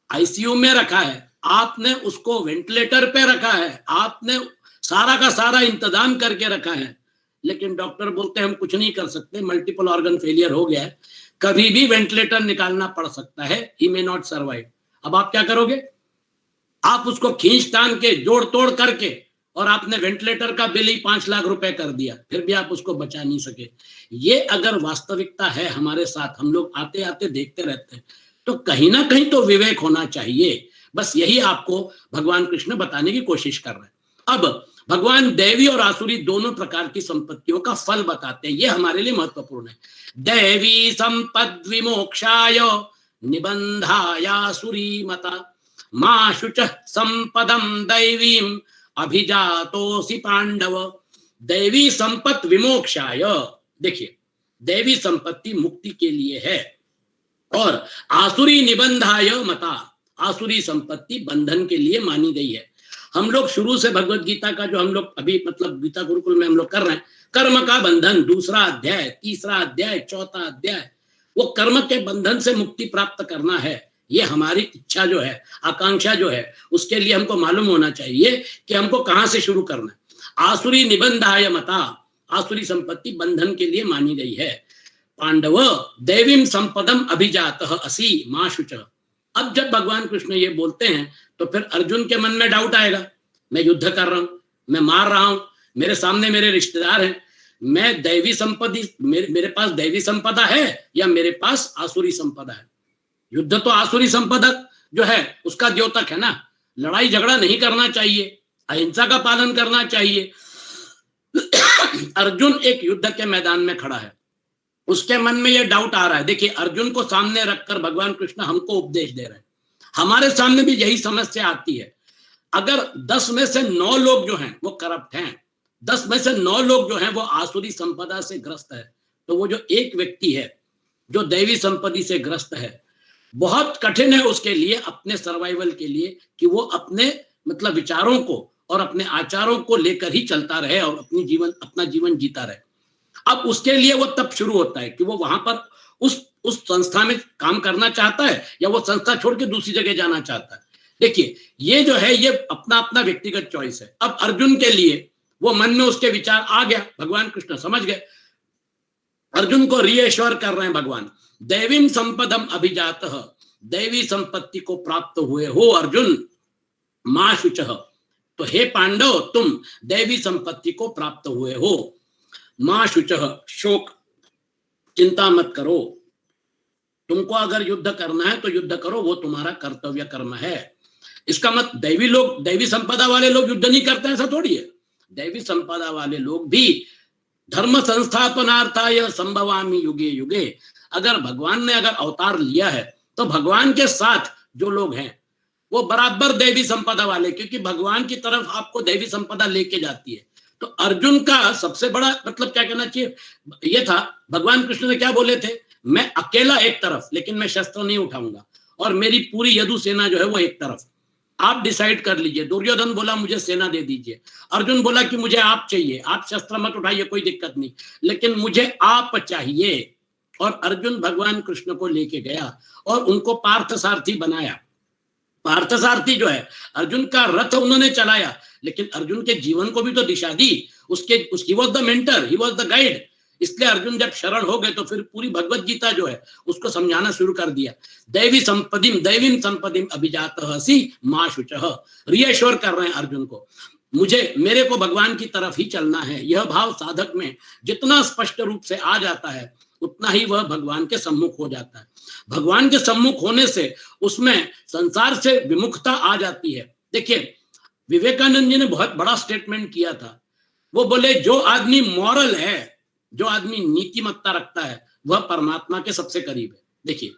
आईसीयू में रखा है, आपने उसको वेंटिलेटर पे रखा है, आपने सारा का सारा इंतजाम करके रखा है, लेकिन डॉक्टर बोलते हैं हम कुछ नहीं कर सकते, मल्टीपल ऑर्गन फेलियर हो गया है, कभी भी वेंटिलेटर निकालना पड़ सकता है, ही मे नॉट सर्वाइव। अब आप क्या करोगे? आप उसको खींच तान के जोड़ तोड़ करके और आपने वेंटिलेटर का बिल ही 5 लाख रुपए कर दिया, फिर भी आप उसको बचा नहीं सके। ये अगर वास्तविकता है हमारे साथ, हम लोग आते आते देखते रहते हैं, तो कहीं ना कहीं तो विवेक होना चाहिए। बस यही आपको भगवान कृष्ण बताने की कोशिश कर रहे हैं। अब भगवान दैवी और आसुरी दोनों प्रकार की संपत्तियों का फल बताते हैं, ये हमारे लिए महत्वपूर्ण है। दैवी संपद विमोक्षाय निबंधायासुरी मता मा शुचः संपदम दैवीम अभिजातोसि पांडव। दैवी संपत्ति विमोक्षाय, देखिए दैवी संपत्ति मुक्ति के लिए है, और आसुरी निबंधाय मता, आसुरी संपत्ति बंधन के लिए मानी गई है। हम लोग शुरू से भगवत गीता का जो हम लोग अभी मतलब गीता गुरुकुल में हम लोग कर रहे हैं, कर्म का बंधन, दूसरा अध्याय, तीसरा अध्याय, चौथा अध्याय, वो कर्म के बंधन से मुक्ति प्राप्त करना है। ये हमारी इच्छा जो है, आकांक्षा जो है, उसके लिए हमको मालूम होना चाहिए कि हमको कहां से शुरू करना है। आसुरी निबंधाय मता, आसुरी संपत्ति बंधन के लिए मानी गई है। पांडव दैवीम संपदम अभिजातः असि मा शुचः। अब जब भगवान कृष्ण ये बोलते हैं तो फिर अर्जुन के मन में डाउट आएगा, मैं युद्ध कर रहा हूं, मैं मार रहा हूं, मेरे सामने मेरे रिश्तेदार हैं, मैं दैवी संपत्ति, मेरे पास दैवी संपदा है या मेरे पास आसुरी संपदा है? युद्ध तो आसुरी संपदा जो है उसका द्योतक है ना। लड़ाई झगड़ा नहीं करना चाहिए, अहिंसा का पालन करना चाहिए। अर्जुन एक युद्ध के मैदान में खड़ा है, उसके मन में ये डाउट आ रहा है। देखिए अर्जुन को सामने रखकर भगवान कृष्ण हमको उपदेश दे रहे हैं। हमारे सामने भी यही समस्या आती है। अगर 10 में से 9 लोग जो हैं वो करप्ट हैं, 10 में से 9 लोग जो हैं वो आसुरी संपदा से ग्रस्त है, तो वो जो एक व्यक्ति है जो दैवी संपत्ति से ग्रस्त है, बहुत कठिन है उसके लिए, अपने सर्वाइवल के लिए, कि वो अपने मतलब विचारों को और अपने आचारों को लेकर ही चलता रहे और अपना जीवन जीता रहे। अब उसके लिए वो तब शुरू होता है कि वो वहां पर उस संस्था में काम करना चाहता है या वो संस्था छोड़ के दूसरी जगह जाना चाहता है। देखिए, ये जो है ये अपना अपना व्यक्तिगत चॉइस है। अब अर्जुन के लिए वो मन में उसके विचार आ गया, भगवान कृष्ण समझ गए, अर्जुन को रीएश्योर कर रहे हैं भगवान, दैवीम संपदम अभिजातः, दैवी संपत्ति को प्राप्त हुए हो अर्जुन, मां शुचः, तो हे पांडव तुम दैवी संपत्ति को प्राप्त हुए हो, मां शुचः, शोक चिंता मत करो, तुमको अगर युद्ध करना है तो युद्ध करो, वो तुम्हारा कर्तव्य कर्म है। इसका मत दैवी संपदा वाले लोग युद्ध नहीं करते हैं ऐसा थोड़ी है। दैवी संपदा वाले लोग भी धर्म संस्थापनार्थाय संभवामि युगे युगे, अगर भगवान ने अगर अवतार लिया है तो भगवान के साथ जो लोग हैं वो बराबर दैवी संपदा वाले, क्योंकि भगवान की तरफ आपको दैवी संपदा लेके जाती है। तो अर्जुन का सबसे बड़ा मतलब क्या कहना चाहिए ये था, भगवान कृष्ण ने क्या बोले थे, मैं अकेला एक तरफ, लेकिन मैं शस्त्र नहीं उठाऊंगा, और मेरी पूरी यदु सेना जो है वो एक तरफ, आप डिसाइड कर लीजिए। दुर्योधन बोला मुझे सेना दे दीजिए, अर्जुन बोला कि मुझे आप चाहिए, आप शस्त्र मत उठाइए कोई दिक्कत नहीं, लेकिन मुझे आप चाहिए। और अर्जुन भगवान कृष्ण को लेके गया और उनको पार्थसारथी बनाया। पार्थसारथी जो है अर्जुन का रथ उन्होंने चलाया, लेकिन अर्जुन के जीवन को भी तो दिशा दी, he was the mentor, he was the guide. इसलिए अर्जुन जब शरण हो गए तो फिर पूरी भगवत गीता जो है उसको समझाना शुरू कर दिया, दैवीम संपदिम अभिजातः सी मां शुचः, रिएश्योर कर रहे हैं अर्जुन को, मेरे को भगवान की तरफ ही चलना है। यह भाव साधक में जितना स्पष्ट रूप से आ जाता है उतना ही वह भगवान के सम्मुख हो जाता है। भगवान के सम्मुख होने से उसमें संसार से विमुखता आ जाती है। देखिए, विवेकानंद जी ने बहुत बड़ा स्टेटमेंट किया था, वो बोले जो आदमी मॉरल है, जो आदमी नीतिमत्ता रखता है, वह परमात्मा के सबसे करीब है। देखिए,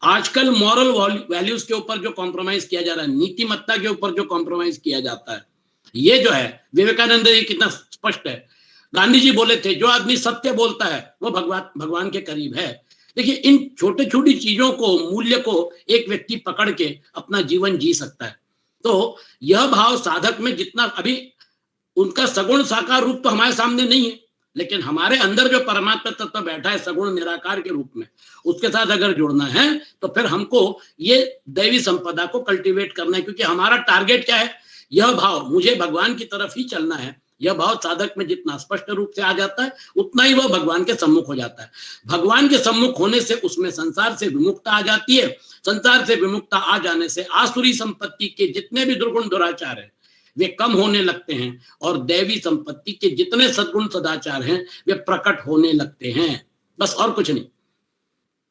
आजकल मॉरल वैल्यूज के ऊपर जो कॉम्प्रोमाइज किया जा रहा है, नीतिमत्ता के ऊपर जो कॉम्प्रोमाइज किया जाता है, ये जो है विवेकानंद जी कितना स्पष्ट है। गांधी जी बोले थे जो आदमी सत्य बोलता है वो भगवान के करीब है। देखिए, इन छोटे छोटी चीजों को, मूल्य को एक व्यक्ति पकड़ के अपना जीवन जी सकता है। तो यह भाव साधक में जितना, अभी उनका सगुण साकार रूप तो हमारे सामने नहीं है, लेकिन हमारे अंदर जो परमात्मा तत्व बैठा है सगुण निराकार के रूप में, उसके साथ अगर जुड़ना है तो फिर हमको ये दैवी संपदा को कल्टीवेट करना है, क्योंकि हमारा टारगेट क्या है, यह भाव, मुझे भगवान की तरफ ही चलना है। यह भाव साधक में जितना स्पष्ट रूप से आ जाता है उतना ही वह भगवान के सम्मुख हो जाता है। भगवान के सम्मुख होने से उसमें संसार से विमुक्ता आ जाती है। संसार से विमुक्ता आ जाने से आसुरी संपत्ति के जितने भी दुर्गुण दुराचार है वे कम होने लगते हैं, और दैवी संपत्ति के जितने सद्गुण सदाचार हैं वे प्रकट होने लगते हैं। बस और कुछ नहीं।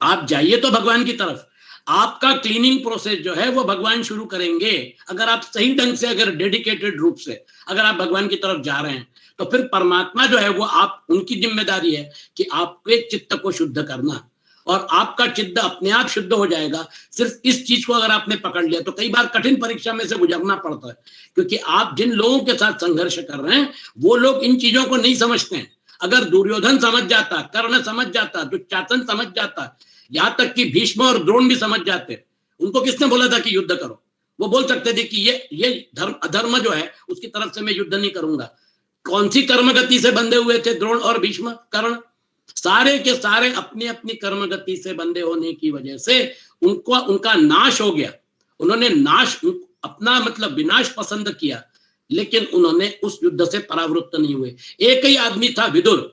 आप जाइए तो भगवान की तरफ, आपका क्लीनिंग प्रोसेस जो है वो भगवान शुरू करेंगे। अगर आप सही ढंग से, अगर डेडिकेटेड रूप से अगर आप भगवान की तरफ जा रहे हैं तो फिर परमात्मा जो है वो उनकी जिम्मेदारी है कि आपके चित्त को शुद्ध करना, और आपका चित्त अपने आप शुद्ध हो जाएगा। सिर्फ इस चीज को अगर आपने पकड़ लिया तो कई बार कठिन परीक्षा में से गुजरना पड़ता है, क्योंकि आप जिन लोगों के साथ संघर्ष कर रहे हैं वो लोग इन चीजों को नहीं समझते हैं। अगर दुर्योधन समझ जाता, कर्ण समझ जाता, दुशासन समझ जाता, यहाँ तक कि भीष्म और द्रोण भी समझ जाते, उनको किसने बोला था कि युद्ध करो? वो बोल सकते थे कि ये अधर्म जो है उसकी तरफ से मैं युद्ध नहीं करूंगा। कौन सी कर्मगति से बंधे हुए थे द्रोण और भीष्म, कर्ण? सारे के सारे अपनी अपनी कर्मगति से बंधे होने की वजह से उनका नाश हो गया। उन्होंने अपना मतलब विनाश पसंद किया, लेकिन उन्होंने उस युद्ध से परावृत्त नहीं हुए। एक ही आदमी था विदुर,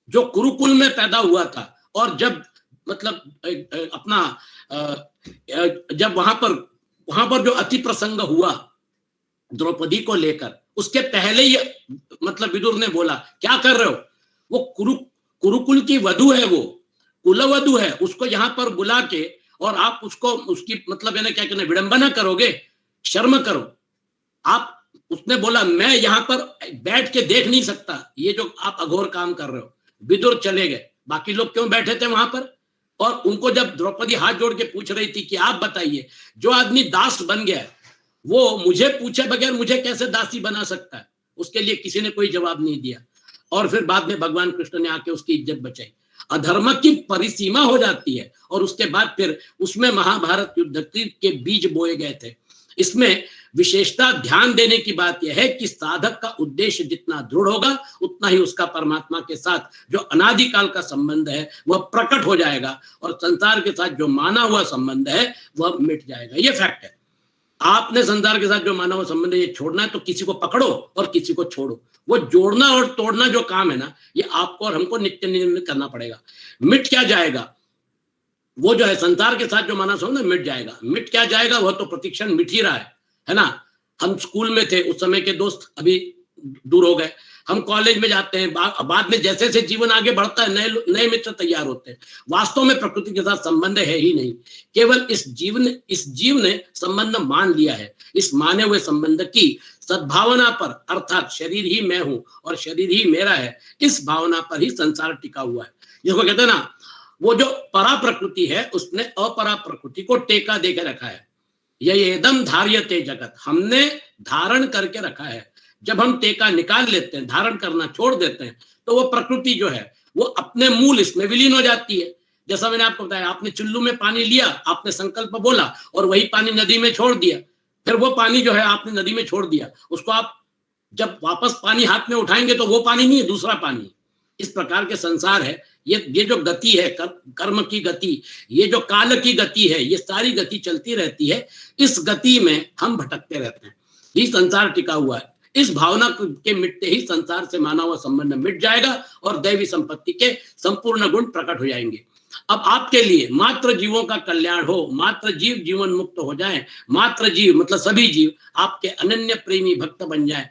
जो कुरुकुल में पैदा हुआ था, और जब मतलब जब वहां पर जो अति प्रसंग हुआ द्रौपदी को लेकर, उसके पहले ही मतलब विदुर ने बोला क्या कर रहे हो, वो कुरुकुल की वधु है, वो कुलवधु है, उसको यहाँ पर बुला के और आप उसकी मतलब क्या कहना, विडंबना करोगे, शर्म करो आप। उसने बोला मैं यहाँ पर बैठ के देख नहीं सकता ये जो आप अघोर काम कर रहे हो। विदुर चले गए, बाकी लोग क्यों बैठे थे वहां पर? और उनको जब द्रौपदी हाथ जोड़ के पूछ रही थी कि आप बताइए, जो आदमी दास बन गया वो मुझे पूछे बगैर मुझे कैसे दासी बना सकता है? उसके लिए किसी ने कोई जवाब नहीं दिया। और फिर बाद में भगवान कृष्ण ने आके उसकी इज्जत बचाई। अधर्म की परिसीमा हो जाती है, और उसके बाद फिर उसमें महाभारत युद्ध के बीज बोए गए थे। इसमें विशेषता ध्यान देने की बात यह है कि साधक का उद्देश्य जितना दृढ़ होगा उतना ही उसका परमात्मा के साथ जो अनादिकाल का संबंध है वह प्रकट हो जाएगा और संसार के साथ जो माना हुआ संबंध है वह मिट जाएगा। यह फैक्ट है। आपने संसार के साथ जो माना हुआ संबंध है ये छोड़ना है तो किसी को पकड़ो और किसी को छोड़ो। वो जोड़ना और तोड़ना जो काम है ना, ये आपको और हमको नित्य नियमित करना पड़ेगा। मिट क्या जाएगा? वो जो है संसार के साथ जो माना संबंध मिट जाएगा। मिट क्या जाएगा? वह तो प्रतिक्षण मिट ही रहा है ना। हम स्कूल में थे उस समय के दोस्त अभी दूर हो गए, हम कॉलेज में जाते हैं, बाद में जैसे जैसे जीवन आगे बढ़ता है नए नए मित्र तैयार होते हैं। वास्तव में प्रकृति के साथ संबंध है ही नहीं, केवल इस जीव ने संबंध मान लिया है। इस माने हुए संबंध की सद्भावना पर, अर्थात शरीर ही मैं हूं और शरीर ही मेरा है, इस भावना पर ही संसार टिका हुआ है। जिसको कहते हैं ना, वो जो परा प्रकृति है उसने अपरा प्रकृति को टेका देकर रखा है। यह एकदम धार्यते जगत, हमने धारण करके रखा है। जब हम टेका निकाल लेते हैं, धारण करना छोड़ देते हैं, तो वो प्रकृति जो है वो अपने मूल इसमें विलीन हो जाती है। जैसा मैंने आपको बताया, आपने चुल्लू में पानी लिया, आपने संकल्प बोला और वही पानी नदी में छोड़ दिया, फिर वो पानी जो है आपने नदी में छोड़ दिया, उसको आप जब वापस पानी हाथ में उठाएंगे तो वो पानी नहीं है, दूसरा पानी। इस प्रकार के संसार है। ये जो गति है, कर्म की गति, ये जो काल की गति है, ये सारी गति चलती रहती है। इस गति में हम भटकते रहते हैं, ये संसार टिका हुआ है। इस भावना के मिटते ही संसार से माना हुआ संबंध मिट जाएगा और दैवी संपत्ति के संपूर्ण गुण प्रकट हो जाएंगे। अब आपके लिए मात्र जीवों का कल्याण हो, मात्र जीव जीवन मुक्त हो जाएं, मात्र जीव मतलब सभी जीव आपके अनन्य प्रेमी भक्त बन जाएं।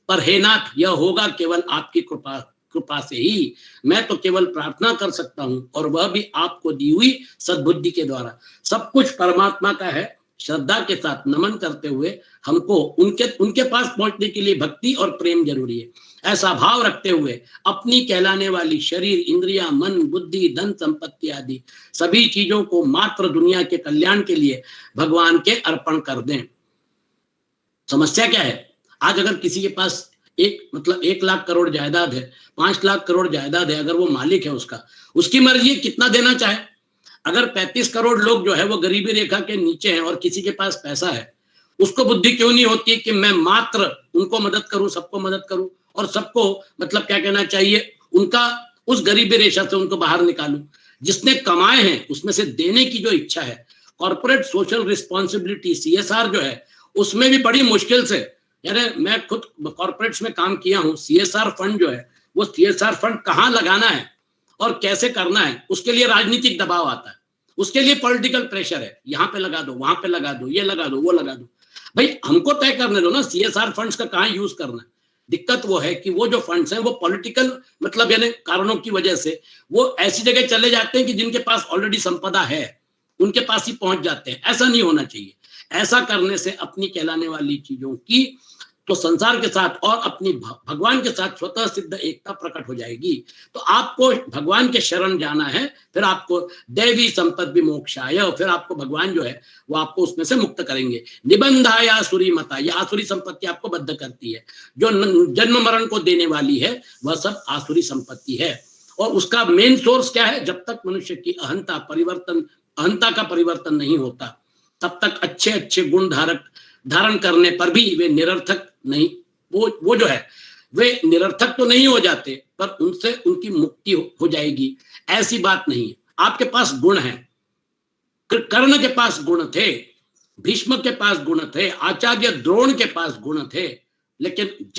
पर हे नाथ, यह होगा केवल आपकी कृपा से ही। मैं तो केवल प्रार्थना कर सकता हूं और वह भी आपको दी हुई सद्बुद्धि के द्वारा। सब कुछ परमात्मा का है। श्रद्धा के साथ नमन करते हुए हमको उनके पास पहुंचने के लिए भक्ति और प्रेम जरूरी है। ऐसा भाव रखते हुए अपनी कहलाने वाली शरीर, इंद्रियां, मन, बुद्धि, धन संपत्ति आदि सभी चीजों को मात्र दुनिया के कल्याण के लिए भगवान के अर्पण कर दें। समस्या क्या है? आज अगर किसी के पास 1 लाख करोड़ जायदाद है, 5 लाख करोड़ जायदाद है, अगर वो मालिक है उसकी मर्जी है कितना देना चाहे। अगर 35 करोड़ लोग जो है वो गरीबी रेखा के नीचे हैं और किसी के पास पैसा है, उसको बुद्धि क्यों नहीं होती है कि मैं मात्र उनको मदद करूं, सबको मदद करूं और सबको मतलब क्या कहना चाहिए, उनका उस गरीबी रेखा से उनको बाहर निकालूं। जिसने कमाए हैं उसमें से देने की जो इच्छा है, कॉर्पोरेट सोशल रिस्पॉन्सिबिलिटी CSR जो है, उसमें भी बड़ी मुश्किल से, यानी मैं खुद कॉर्पोरेट्स में काम किया हूं, CSR फंड जो है वो CSR फंड कहाँ लगाना है और कैसे करना है, उसके लिए राजनीतिक दबाव आता है, उसके लिए पॉलिटिकल प्रेशर है, यहाँ पे लगा दो, वहां पे लगा दो, ये लगा दो, वो लगा दो। भाई हमको तय करने दो ना CSR फंड्स का कहाँ यूज करना है। दिक्कत वो है कि वो जो फंड्स हैं वो पॉलिटिकल मतलब यानी कारणों की वजह से वो ऐसी जगह चले जाते हैं कि जिनके पास ऑलरेडी संपदा है उनके पास ही पहुंच जाते हैं। ऐसा नहीं होना चाहिए। ऐसा करने से अपनी कहलाने वाली चीजों की तो संसार के साथ और अपनी भगवान के साथ स्वतः सिद्ध एकता प्रकट हो जाएगी। तो आपको भगवान के शरण जाना है, फिर आपको दैवी संपद विमोक्षाय, फिर आपको भगवान जो है वो आपको उसमें से मुक्त करेंगे। निबंधाय आसुरी मता, यह आसुरी संपत्ति आपको बद्ध करती है। जो जन्म मरण को देने वाली है वह सब आसुरी संपत्ति है। और उसका मेन सोर्स क्या है? जब तक मनुष्य की अहंता का परिवर्तन नहीं होता तब तक अच्छे अच्छे गुण धारण करने पर भी वे निरर्थक नहीं, वो जो है वे निरर्थक तो नहीं हो जाते, पर उनसे उनकी मुक्ति हो जाएगी, ऐसी बात नहीं है। आपके पास गुण है, कर्ण के पास गुण थे, भीष्म के पास गुण थे, आचार्य द्रोण के पास गुण थे, लेकिन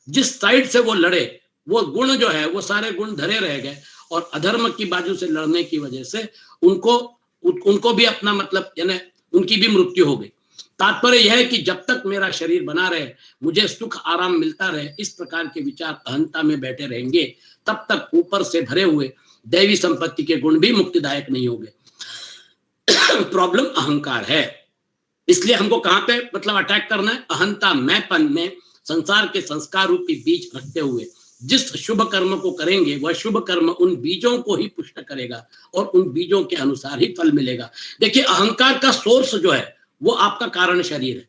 जिस साइड से वो लड़े वो गुण जो है वो सारे गुण धरे रह गए और अधर्म की बाजू से लड़ने की वजह से उनको भी अपना मतलब यानी उनकी भी मृत्यु हो गई। तात्पर्य यह है कि जब तक मेरा शरीर बना रहे, मुझे सुख आराम मिलता रहे, इस प्रकार के विचार अहंता में बैठे रहेंगे, तब तक ऊपर से भरे हुए दैवी संपत्ति के गुण भी मुक्तिदायक नहीं होंगे। प्रॉब्लम अहंकार है। इसलिए हमको कहां पे मतलब अटैक करना है? अहंता मैंपन में संसार के संस्कार रूपी बीज रखते हुए जिस शुभ कर्म को करेंगे वह शुभ कर्म उन बीजों को ही पुष्ट करेगा और उन बीजों के अनुसार ही फल मिलेगा। देखिए, अहंकार का सोर्स जो है वो आपका कारण शरीर है।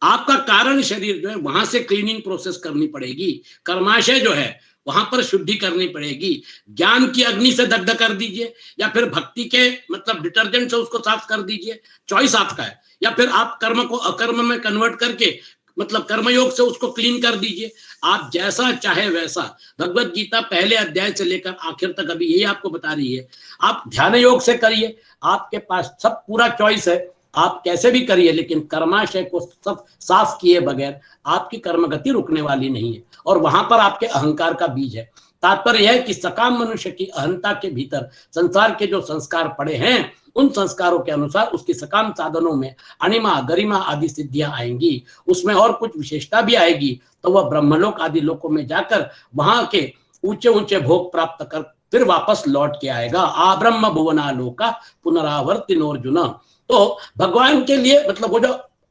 आपका कारण शरीर जो है वहां से क्लीनिंग प्रोसेस करनी पड़ेगी। कर्माशय जो है वहां पर शुद्धि करनी पड़ेगी। ज्ञान की अग्नि से दग्ध कर दीजिए, या फिर भक्ति के मतलब डिटर्जेंट से उसको साफ कर दीजिए, चॉइस आपका है। या फिर आप कर्म को अकर्म में कन्वर्ट करके मतलब कर्मयोग से उसको क्लीन कर दीजिए। आप जैसा चाहे वैसा। भगवत गीता पहले अध्याय से लेकर आखिर तक अभी यही आपको बता रही है। आप ध्यान योग से करिए, आपके पास सब पूरा चॉइस है, आप कैसे भी करिए, लेकिन कर्माशय को सब साफ किए बगैर आपकी कर्मगति रुकने वाली नहीं है, और वहां पर आपके अहंकार का बीज है। तात्पर्य है कि सकाम मनुष्य की अहंता के भीतर संसार के जो संस्कार पड़े हैं, उन संस्कारों के अनुसार उसकी सकाम साधनों में अणिमा गरिमा आदि सिद्धियां आएंगी, उसमें और कुछ विशेषता भी आएगी, तो वह ब्रह्मलोक आदि लोकों में जाकर वहां के ऊंचे ऊंचे भोग प्राप्त कर फिर वापस लौट के आएगा। आ ब्रह्म भुवनालोका पुनरावर्तिनोर्जुन। तो भगवान के लिए मतलब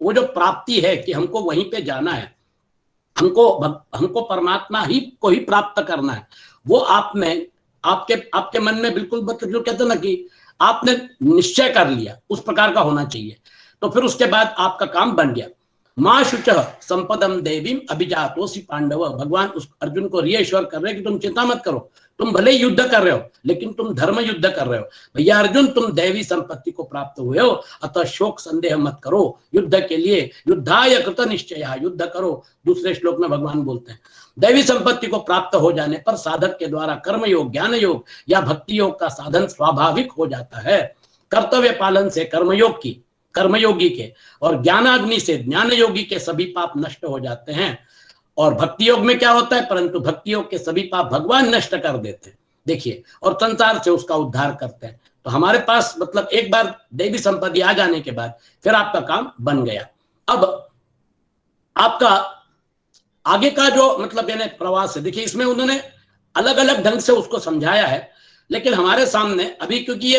वो जो प्राप्ति है कि हमको वहीं पे जाना है, हमको परमात्मा ही को ही प्राप्त करना है, वो आप में आपके मन में बिल्कुल मतलब जो कहते हैं ना कि आपने निश्चय कर लिया, उस प्रकार का होना चाहिए। तो फिर उसके बाद आपका काम बन गया। मां शुच संपदम देवीम अभिजातोसी पांडव। भगवान उस अर्जुन को रिएश्योर कर रहे हैं कि तुम चिंता मत करो, तुम भले युद्ध कर रहे हो लेकिन तुम धर्म युद्ध कर रहे हो। भैया अर्जुन, तुम दैवी संपत्ति को प्राप्त हुए हो, अतः शोक संदेह मत करो। युद्ध के लिए युद्धाय कृत निश्चय, युद्ध करो। दूसरे श्लोक में भगवान बोलते हैं दैवी संपत्ति को प्राप्त हो जाने पर साधक के द्वारा कर्म योग, ज्ञान योग या भक्ति योग का साधन स्वाभाविक हो जाता है। कर्तव्य पालन से कर्मयोगी के और ज्ञानाग्नि से ज्ञान योगी के सभी पाप नष्ट हो जाते हैं। और भक्ति योग में क्या होता है, परंतु भक्ति योग के सभी पाप भगवान नष्ट कर देते हैं, देखिए, और संसार से उसका उद्धार करते हैं। तो हमारे पास मतलब एक बार दैवी संपत्ति आ जाने के बाद फिर आपका काम बन गया। अब आपका आगे का जो मतलब यानी प्रवास है, देखिए इसमें उन्होंने अलग अलग ढंग से उसको समझाया है, लेकिन हमारे सामने अभी क्योंकि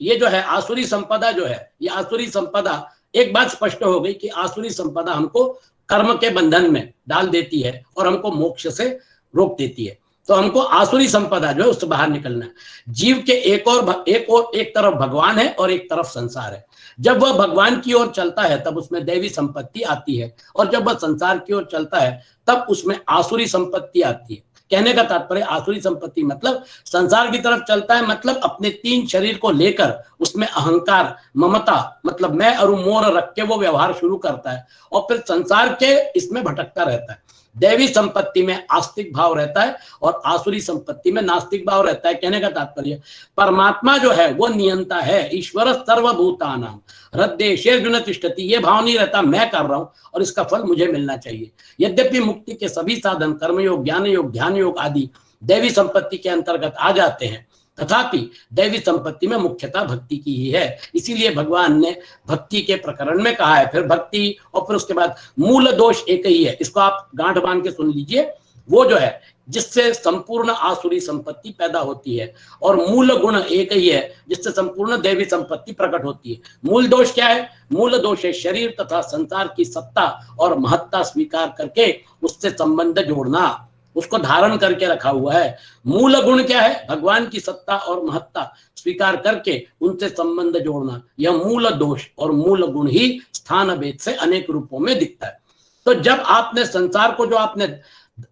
ये जो है आसुरी संपदा जो है, ये आसुरी संपदा, एक बात स्पष्ट हो गई कि आसुरी संपदा हमको कर्म के बंधन में डाल देती है और हमको मोक्ष से रोक देती है। तो हमको आसुरी संपदा जो है उससे बाहर निकलना है। जीव के एक तरफ भगवान है और एक तरफ संसार है। जब वह भगवान की ओर चलता है तब उसमें दैवी संपत्ति आती है, और जब वह संसार की ओर चलता है तब उसमें आसुरी संपत्ति आती है। कहने का तात्पर्य आसुरी संपत्ति मतलब संसार की तरफ चलता है, मतलब अपने तीन शरीर को लेकर उसमें अहंकार, ममता मतलब मैं और मोर रख के वो व्यवहार शुरू करता है, और फिर संसार के इसमें भटकता रहता है। दैवी संपत्ति में आस्तिक भाव रहता है और आसुरी संपत्ति में नास्तिक भाव रहता है। कहने का तात्पर्य परमात्मा जो है वो नियंता है, ईश्वर सर्वभूतानां हृदयेषु तिष्ठति, ये भाव नहीं रहता मैं कर रहा हूं और इसका फल मुझे मिलना चाहिए। यद्यपि मुक्ति के सभी साधन कर्मयोग, ज्ञान योग, ध्यान योग आदि दैवी संपत्ति के अंतर्गत आ जाते हैं, तथापि दैवी संपत्ति में मुख्यता भक्ति की ही है। इसीलिए भगवान ने भक्ति के प्रकरण में कहा है, फिर भक्ति और फिर उसके बाद मूल दोष एक ही है, इसको आप गांठ बांध के सुन लीजिए। वो जो है जिससे संपूर्ण आसुरी संपत्ति पैदा होती है, और मूल गुण एक ही है जिससे संपूर्ण दैवी संपत्ति प्रकट होती है। मूल दोष क्या है? मूल दोष है शरीर तथा संसार की सत्ता और महत्ता स्वीकार करके उससे संबंध जोड़ना, उसको धारण करके रखा हुआ है। मूल गुण क्या है? भगवान की सत्ता और महत्ता स्वीकार करके उनसे संबंध जोड़ना, यह मूल दोष और मूल गुण ही स्थान भेद से अनेक रूपों में दिखता है। तो जब आपने संसार को जो आपने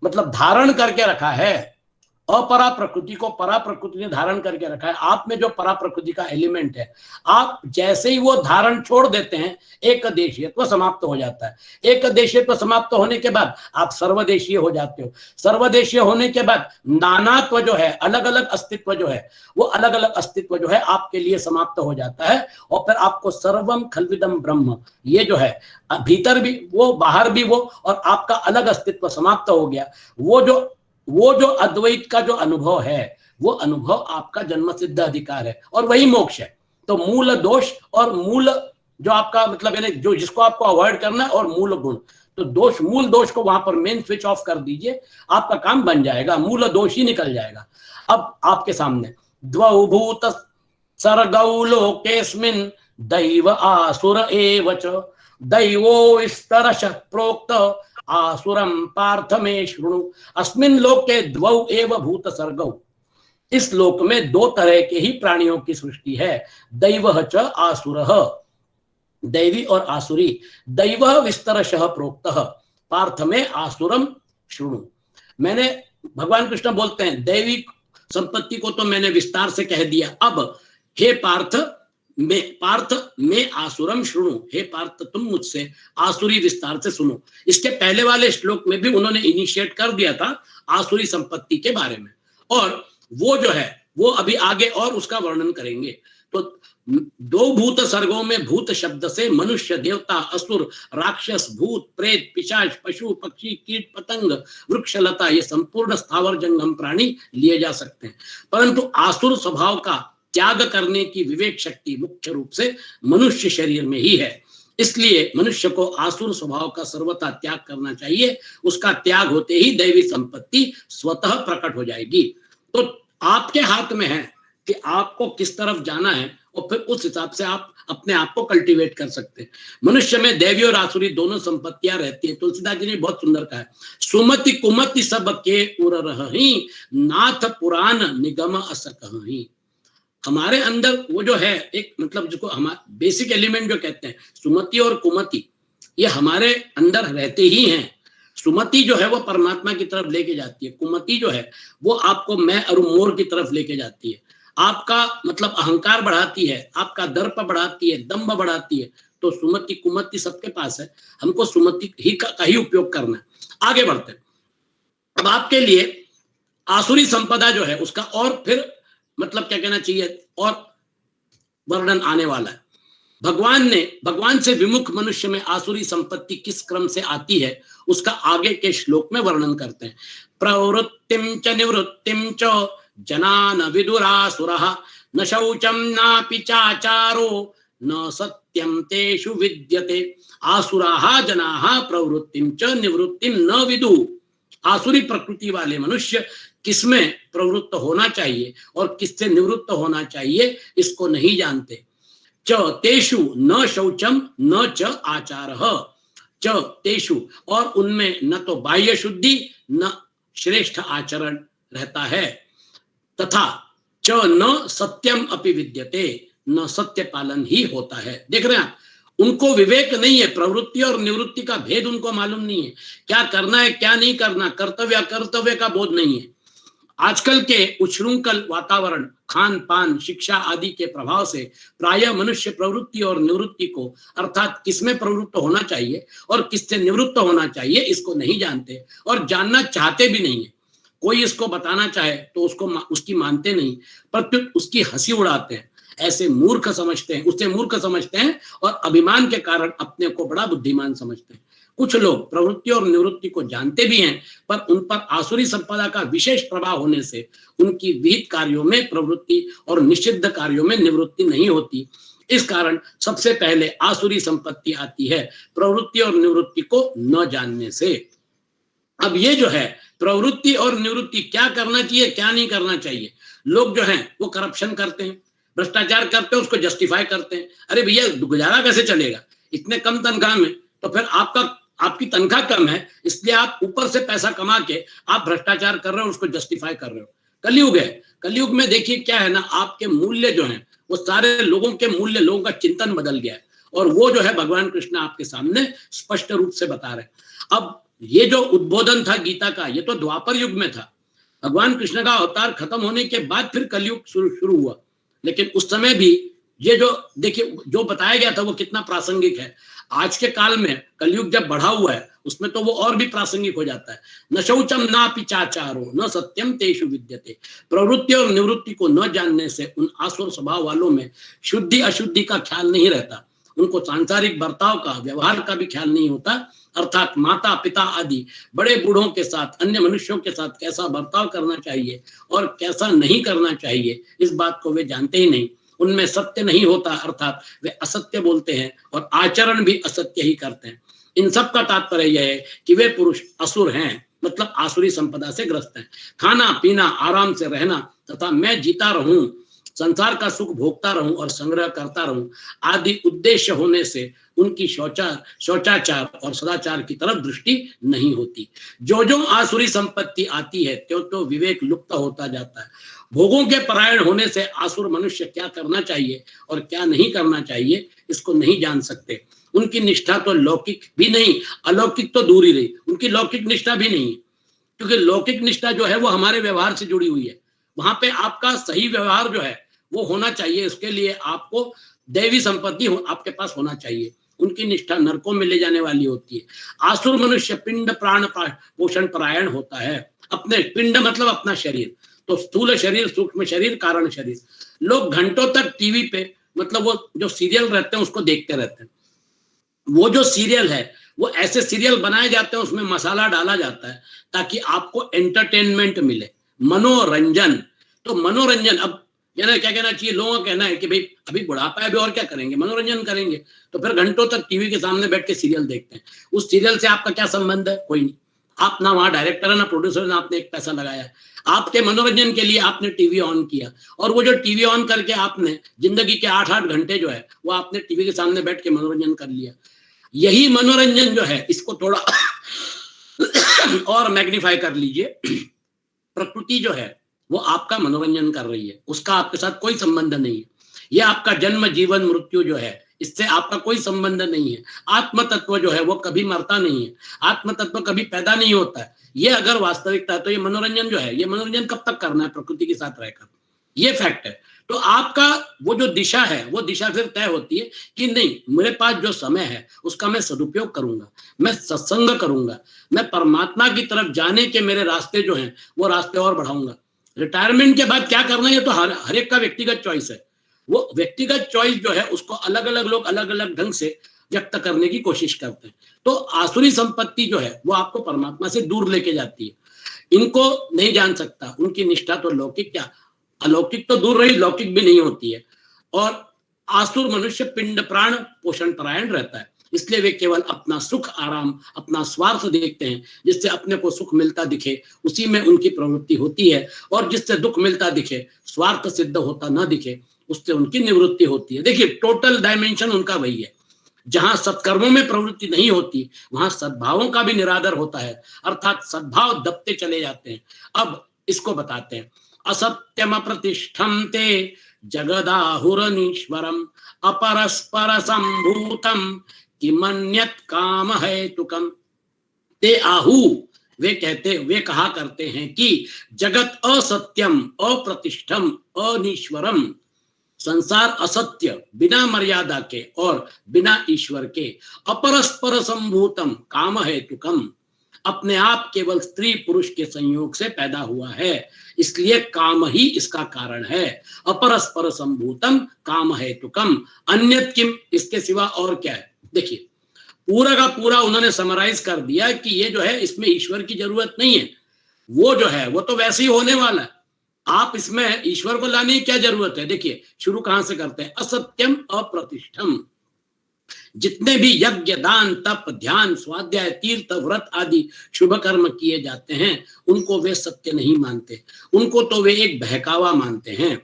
मतलब धारण करके रखा है, अपरा प्रकृति को परा प्रकृति ने धारण करके रखा है, आप में जो परा प्रकृति का एलिमेंट है, आप जैसे ही वो धारण छोड़ देते हैं एक देशीयत्व समाप्त हो जाता है। एक देशीयत्व समाप्त होने के बाद आप सर्वदेशीय हो जाते हो। सर्वदेशीय होने के बाद नानात्व जो है, अलग अलग अस्तित्व जो है, वो अलग अलग अस्तित्व जो है आपके लिए समाप्त हो जाता है, और फिर आपको सर्वम खल्विदम ब्रह्म, ये जो है भीतर भी वो बाहर भी वो, और आपका अलग अस्तित्व समाप्त हो गया। वो जो अद्वैत का जो अनुभव है, वो अनुभव आपका जन्म सिद्ध अधिकार है और वही मोक्ष है। तो मूल दोष और मूल जो आपका मतलब यानी जो जिसको आपको अवॉइड करना है, और मूल गुण, तो दोष, मूल दोष को वहां पर मेन स्विच ऑफ कर दीजिए, आपका काम बन जाएगा, मूल दोष ही निकल जाएगा। अब आपके सामने द्वौ भूत सर्गौ लोकेस्मिन् दैव आसुर एव च दैवो विस्तरश प्रोक्त आसुरम पार्थ में शृणु। अस्मिन् लोके द्वौ एव भूत सर्गौ, इस लोक में दो तरह के ही प्राणियों की सृष्टि है, दैवः च आसुरः, दैवी और आसुरी। दैवः विस्तरशः प्रोक्तः पार्थ में आसुरम शृणु। मैंने भगवान कृष्ण बोलते हैं दैवी संपत्ति को तो मैंने विस्तार से कह दिया, अब हे पार्थ में आसुरम शुणु, हे पार्थ तुम मुझसे आसुरी विस्तार से सुनो। इसके पहले वाले श्लोक में भी उन्होंने इनिशिएट कर दिया था आसुरी संपत्ति के बारे में, और वो जो है वो अभी आगे और उसका वर्णन करेंगे। तो दो भूत सर्गों में भूत शब्द से मनुष्य, देवता, असुर, राक्षस, भूत, प्रेत, पिशाच, पशु, पक्षी, कीट, पतंग, वृक्ष, लता, ये संपूर्ण स्थावर जंगम प्राणी लिए जा सकते हैं, परंतु आसुर स्वभाव का त्याग करने की विवेक शक्ति मुख्य रूप से मनुष्य शरीर में ही है। इसलिए मनुष्य को आसुर स्वभाव का सर्वथा त्याग करना चाहिए। उसका त्याग होते ही दैवी संपत्ति स्वतः प्रकट हो जाएगी। तो आपके हाथ में है कि आपको किस तरफ जाना है, और फिर उस हिसाब से आप अपने आप को कल्टीवेट कर सकते हैं। मनुष्य में दैवी और आसुरी दोनों संपत्तियां रहती है। तुलसीदास जी ने बहुत सुंदर कहा है, सुमति कुमति सब के उर रही, नाथ पुराण निगम अस कहीं। हमारे अंदर वो जो है एक मतलब जिसको हमारे बेसिक एलिमेंट जो कहते हैं सुमति और कुमति, ये हमारे अंदर रहते ही हैं। सुमति जो है वो परमात्मा की तरफ लेके जाती है, कुमति जो है वो आपको मैं और मोर की तरफ लेके जाती है, आपका मतलब अहंकार बढ़ाती है, आपका दर्प बढ़ाती है, दंभ बढ़ाती है। तो सुमति कुमति सबके पास है, हमको सुमति ही का ही उपयोग करना है। आगे बढ़ते हैं। अब आपके लिए आसुरी संपदा जो है उसका और फिर मतलब क्या कहना चाहिए और वर्णन आने वाला है। भगवान से विमुख मनुष्य में आसुरी संपत्ति किस क्रम से आती है उसका आगे के श्लोक में वर्णन करते हैं। प्रवृत्तिम च निवृत्तिम च जनान विदुरासुरः, न शौचम नापि चाचारो न सत्यम तेषु विद्यते। आसुराः जनाः प्रवृत्तिम च निवृत्तिम न विदु। आसुरी प्रकृति वाले मनुष्य किसमें प्रवृत्त होना चाहिए और किससे निवृत्त होना चाहिए इसको नहीं जानते। च तेषु न शौचम न च आचारः, च तेषु और उनमें न तो बाह्य शुद्धि न श्रेष्ठ आचरण रहता है, तथा च न सत्यम अपि विद्यते, न सत्य पालन ही होता है। देख रहे हैं आप, उनको विवेक नहीं है, प्रवृत्ति और निवृत्ति का भेद उनको मालूम नहीं है, क्या करना है क्या नहीं करना, कर्तव्य अकर्तव्य का बोध नहीं है। आजकल के उच्छृंखल वातावरण, खान पान, शिक्षा आदि के प्रभाव से प्रायः मनुष्य प्रवृत्ति और निवृत्ति को अर्थात किसमें प्रवृत्त होना चाहिए और किससे निवृत्त होना चाहिए इसको नहीं जानते और जानना चाहते भी नहीं है। कोई इसको बताना चाहे तो उसको उसकी मानते नहीं, प्रत्युत उसकी हंसी उड़ाते हैं, ऐसे मूर्ख समझते हैं, उससे मूर्ख समझते हैं और अभिमान के कारण अपने को बड़ा बुद्धिमान समझते हैं। कुछ लोग प्रवृत्ति और निवृत्ति को जानते भी हैं, पर उन पर आसुरी संपदा का विशेष प्रभाव होने से उनकी विहित कार्यों में प्रवृत्ति और निषिद्ध कार्यों में निवृत्ति नहीं होती। इस कारण सबसे पहले आसुरी संपत्ति आती है प्रवृत्ति और निवृत्ति को न जानने से। अब ये जो है प्रवृत्ति और निवृत्ति क्या करना चाहिए क्या नहीं करना चाहिए, लोग जो हैं वो करप्शन करते हैं, भ्रष्टाचार करते हैं, उसको जस्टिफाई करते हैं। अरे भैया गुजारा कैसे चलेगा इतने कम तनख्वाह में, तो फिर आपकी तनख्वाह कम है इसलिए आप ऊपर से पैसा कमा के आप भ्रष्टाचार कर रहे हो, उसको जस्टिफाई कर रहे हो। कलयुग है, कलयुग में देखिए क्या है ना, आपके मूल्य जो हैं वो सारे लोगों के मूल्य, लोगों का चिंतन बदल गया है, और वो जो है भगवान कृष्ण आपके सामने स्पष्ट रूप से बता रहे हैं। अब ये जो उद्बोधन था गीता का, ये तो द्वापर युग में था, भगवान कृष्ण का अवतार खत्म होने के बाद फिर कलयुग शुरू हुआ, लेकिन उस समय भी ये जो देखिए जो बताया गया था वो कितना प्रासंगिक है। आज के काल में कलयुग जब बढ़ा हुआ है उसमें तो वो और भी प्रासंगिक हो जाता है। न शौचम नापि चाचारो न सत्यम तेषु विद्यते। प्रवृत्ति और निवृत्ति को न जानने से उन आसुर स्वभाव वालों में शुद्धि अशुद्धि का ख्याल नहीं रहता, उनको सांसारिक बर्ताव का, व्यवहार का भी ख्याल नहीं होता, अर्थात माता पिता आदि बड़े बूढ़ों के साथ, अन्य मनुष्यों के साथ कैसा बर्ताव करना चाहिए और कैसा नहीं करना चाहिए इस बात को वे जानते ही नहीं। उनमें सत्य नहीं होता, अर्थात वे असत्य बोलते हैं और आचरण भी असत्य ही करते हैं। इन सब का तात्पर्य यह है कि वे पुरुष असुर हैं, मतलब आसुरी संपदा से ग्रस्त हैं। खाना पीना, आराम से रहना तथा मैं जीता रहूं, संसार का सुख भोगता रहूं और संग्रह करता रहूं आदि उद्देश्य होने से उनकी शौचाचार और सदाचार की तरफ दृष्टि नहीं होती। जो जो आसुरी संपत्ति आती है त्यों तो विवेक लुप्त होता जाता है। भोगों के परायण होने से आसुर मनुष्य क्या करना चाहिए और क्या नहीं करना चाहिए इसको नहीं जान सकते। उनकी निष्ठा तो लौकिक भी नहीं, अलौकिक तो दूर ही रही, उनकी लौकिक निष्ठा भी नहीं। क्योंकि लौकिक निष्ठा जो है वो हमारे व्यवहार से जुड़ी हुई है। वहां पे आपका सही व्यवहार जो है वो होना चाहिए, उसके लिए आपको दैवी संपत्ति आपके पास होना चाहिए। उनकी निष्ठा नरकों में ले जाने वाली होती है। आसुर मनुष्य पिंड प्राण पोषण परायण होता है। अपने पिंड मतलब अपना शरीर, तो स्थूल शरीर, सूक्ष्म शरीर, कारण शरीर। लोग घंटों तक टीवी पे मतलब वो जो सीरियल रहते हैं उसको देखते रहते हैं। वो जो सीरियल है वो ऐसे सीरियल बनाए जाते हैं, उसमें मसाला डाला जाता है ताकि आपको एंटरटेनमेंट मिले, मनोरंजन। तो मनोरंजन, अब यानी क्या कहना चाहिए, लोगों का कहना है कि भाई अभी बुढ़ापा है, अभी और क्या करेंगे, मनोरंजन करेंगे। तो फिर घंटों तक टीवी के सामने बैठ के सीरियल देखते हैं। उस सीरियल से आपका क्या संबंध है? कोई नहीं। आप ना वहां डायरेक्टर है ना प्रोड्यूसर है, ना आपने एक पैसा लगाया है। आपके मनोरंजन के लिए आपने टीवी ऑन किया, और वो जो टीवी ऑन करके आपने जिंदगी के 8-8 घंटे जो है वो आपने टीवी के सामने बैठ के मनोरंजन कर लिया। यही मनोरंजन जो है इसको थोड़ा और मैग्नीफाई कर लीजिए। प्रकृति जो है वो आपका मनोरंजन कर रही है, उसका आपके साथ कोई संबंध नहीं है। ये आपका जन्म जीवन मृत्यु जो है इससे आपका कोई संबंध नहीं है। आत्म तत्व जो है वो कभी मरता नहीं है, आत्म तत्व कभी पैदा नहीं होता है। ये अगर वास्तविकता है तो ये मनोरंजन जो है, ये मनोरंजन कब तक करना है? प्रकृति के साथ रहकर। ये फैक्ट है। तो आपका वो जो दिशा है वो दिशा फिर तय होती है कि नहीं, मेरे पास जो समय है उसका मैं सदुपयोग करूंगा, मैं सत्संग करूंगा, मैं परमात्मा की तरफ जाने के मेरे रास्ते जो हैं वो रास्ते और बढ़ाऊंगा। रिटायरमेंट के बाद क्या करना है ये तो हर एक का व्यक्तिगत चॉइस है। वो व्यक्तिगत चॉइस जो है उसको अलग अलग लोग अलग अलग ढंग से व्यक्त करने की कोशिश करते हैं। तो आसुरी संपत्ति जो है वो आपको परमात्मा से दूर लेके जाती है। इनको नहीं जान सकता, उनकी निष्ठा तो लौकिक क्या, अलौकिक तो दूर रही, लौकिक भी नहीं होती है। और आसुर मनुष्य पिंड प्राण पोषण परायण रहता है, इसलिए वे केवल अपना सुख आराम, अपना स्वार्थ देखते हैं। जिससे अपने को सुख मिलता दिखे उसी में उनकी प्रवृत्ति होती है, और जिससे दुख मिलता दिखे, स्वार्थ सिद्ध होता ना दिखे, उससे उनकी निवृत्ति होती है। देखिए टोटल डायमेंशन उनका वही है। जहां सत्कर्मों में प्रवृत्ति नहीं होती वहां सद्भावों का भी निरादर होता है, अर्थात सद्भाव दबते चले जाते हैं। अब इसको बताते हैं। असत्यम प्रतिष्ठम ते जगदाहुरनीश्वरम अपरस्पर संभूतम किमन्यत काम है तुकम। ते आहु, वे कहा करते हैं कि जगत असत्यम अप्रतिष्ठम अनीश्वरम, संसार असत्य, बिना मर्यादा के और बिना ईश्वर के, अपरस्पर संभूतम काम हेतुकम, अपने आप केवल स्त्री पुरुष के संयोग से पैदा हुआ है, इसलिए काम ही इसका कारण है। अपरस्पर संभूतम काम हेतुकम, अन्यत किम, इसके सिवा और क्या है। देखिए पूरा का पूरा उन्होंने समराइज कर दिया कि ये जो है इसमें ईश्वर की जरूरत नहीं है, वो जो है वो तो वैसे ही होने वाला है, आप इसमें ईश्वर को लाने की क्या जरूरत है। देखिए शुरू कहां से करते हैं, असत्यम अप्रतिष्ठम। जितने भी यज्ञ दान तप ध्यान स्वाध्याय तीर्थ व्रत आदि शुभ कर्म किए जाते हैं उनको वे सत्य नहीं मानते, उनको तो वे एक बहकावा मानते हैं।